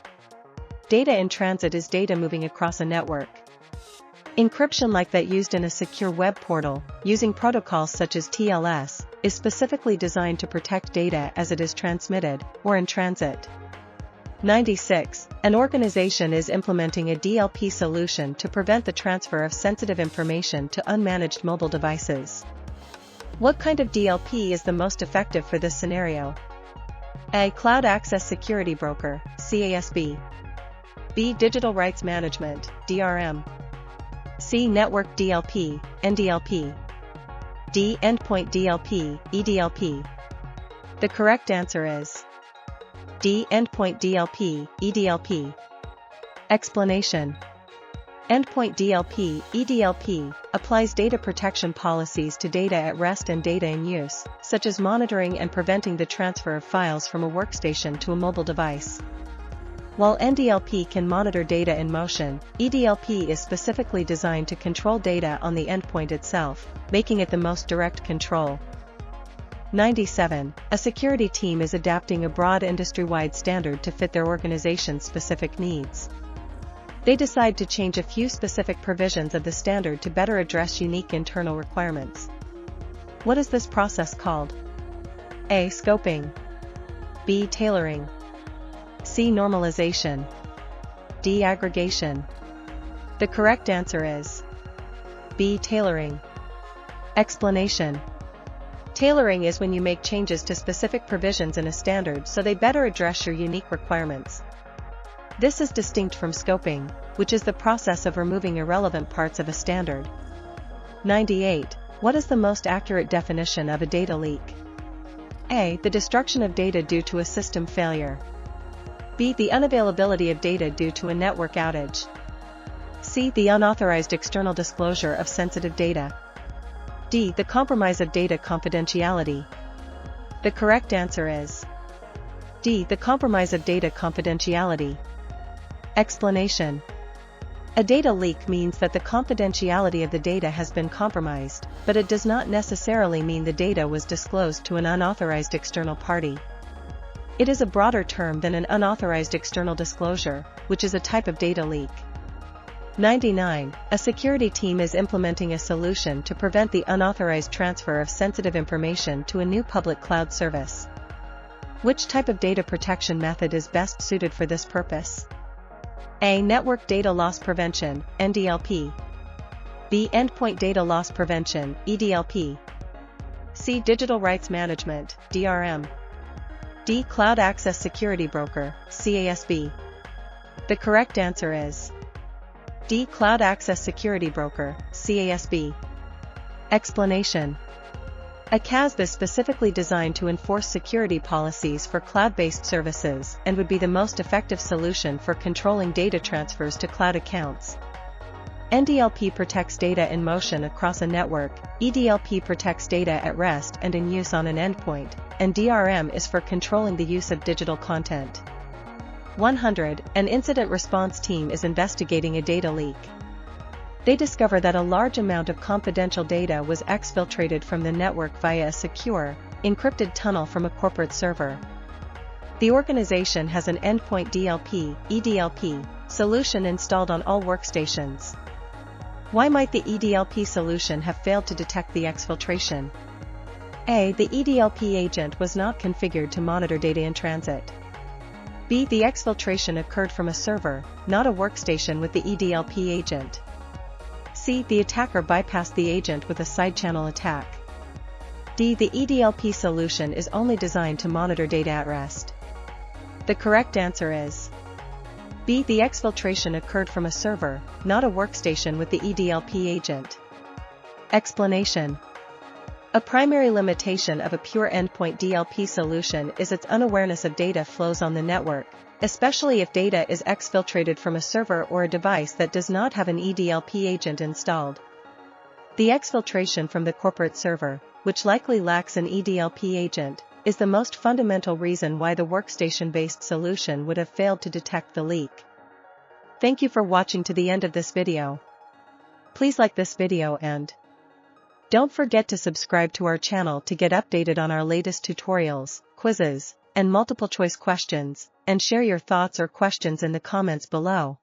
Data in transit is data moving across a network. Encryption like that used in a secure web portal, using protocols such as TLS, is specifically designed to protect data as it is transmitted, or in transit. 96. An organization is implementing a DLP solution to prevent the transfer of sensitive information to unmanaged mobile devices. What kind of DLP is the most effective for this scenario? A. Cloud Access Security Broker, CISSP. B. Digital Rights Management, DRM. C. Network DLP, NDLP. D. Endpoint DLP, EDLP. The correct answer is D. Endpoint DLP, EDLP. Explanation. Endpoint DLP, EDLP, applies data protection policies to data at rest and data in use, such as monitoring and preventing the transfer of files from a workstation to a mobile device. While NDLP can monitor data in motion, EDLP is specifically designed to control data on the endpoint itself, making it the most direct control. 97. A security team is adapting a broad industry-wide standard to fit their organization's specific needs. They decide to change a few specific provisions of the standard to better address unique internal requirements. What is this process called? A. Scoping. B. Tailoring. C. Normalization. D. Aggregation. The correct answer is B. Tailoring. Explanation. Tailoring is when you make changes to specific provisions in a standard so they better address your unique requirements. This is distinct from scoping, which is the process of removing irrelevant parts of a standard. 98. What is the most accurate definition of a data leak? A. The destruction of data due to a system failure. B. The unavailability of data due to a network outage. C. The unauthorized external disclosure of sensitive data. D. The compromise of data confidentiality. The correct answer is D. The compromise of data confidentiality. Explanation. A data leak means that the confidentiality of the data has been compromised, but it does not necessarily mean the data was disclosed to an unauthorized external party. It is a broader term than an unauthorized external disclosure, which is a type of data leak. 99. A security team is implementing a solution to prevent the unauthorized transfer of sensitive information to a new public cloud service. Which type of data protection method is best suited for this purpose? A. Network Data Loss Prevention, NDLP. B. Endpoint Data Loss Prevention, EDLP. C. Digital Rights Management, DRM. D. Cloud Access Security Broker, CISSP. The correct answer is D. Cloud Access Security Broker, CISSP. Explanation. A CASB is specifically designed to enforce security policies for cloud-based services and would be the most effective solution for controlling data transfers to cloud accounts. NDLP protects data in motion across a network, EDLP protects data at rest and in use on an endpoint, and DRM is for controlling the use of digital content. 100. An incident response team is investigating a data leak. They discover that a large amount of confidential data was exfiltrated from the network via a secure, encrypted tunnel from a corporate server. The organization has an endpoint DLP, EDLP, solution installed on all workstations. Why might the EDLP solution have failed to detect the exfiltration? A. The EDLP agent was not configured to monitor data in transit. B. The exfiltration occurred from a server, not a workstation with the EDLP agent. C. The attacker bypassed the agent with a side-channel attack. D. The EDLP solution is only designed to monitor data at rest. The correct answer is B. The exfiltration occurred from a server, not a workstation with the EDLP agent. Explanation. A primary limitation of a pure endpoint DLP solution is its unawareness of data flows on the network, especially if data is exfiltrated from a server or a device that does not have an EDLP agent installed. The exfiltration from the corporate server, which likely lacks an EDLP agent, is the most fundamental reason why the workstation-based solution would have failed to detect the leak. Thank you for watching to the end of this video. Please like this video and don't forget to subscribe to our channel to get updated on our latest tutorials, quizzes, and multiple choice questions, and share your thoughts or questions in the comments below.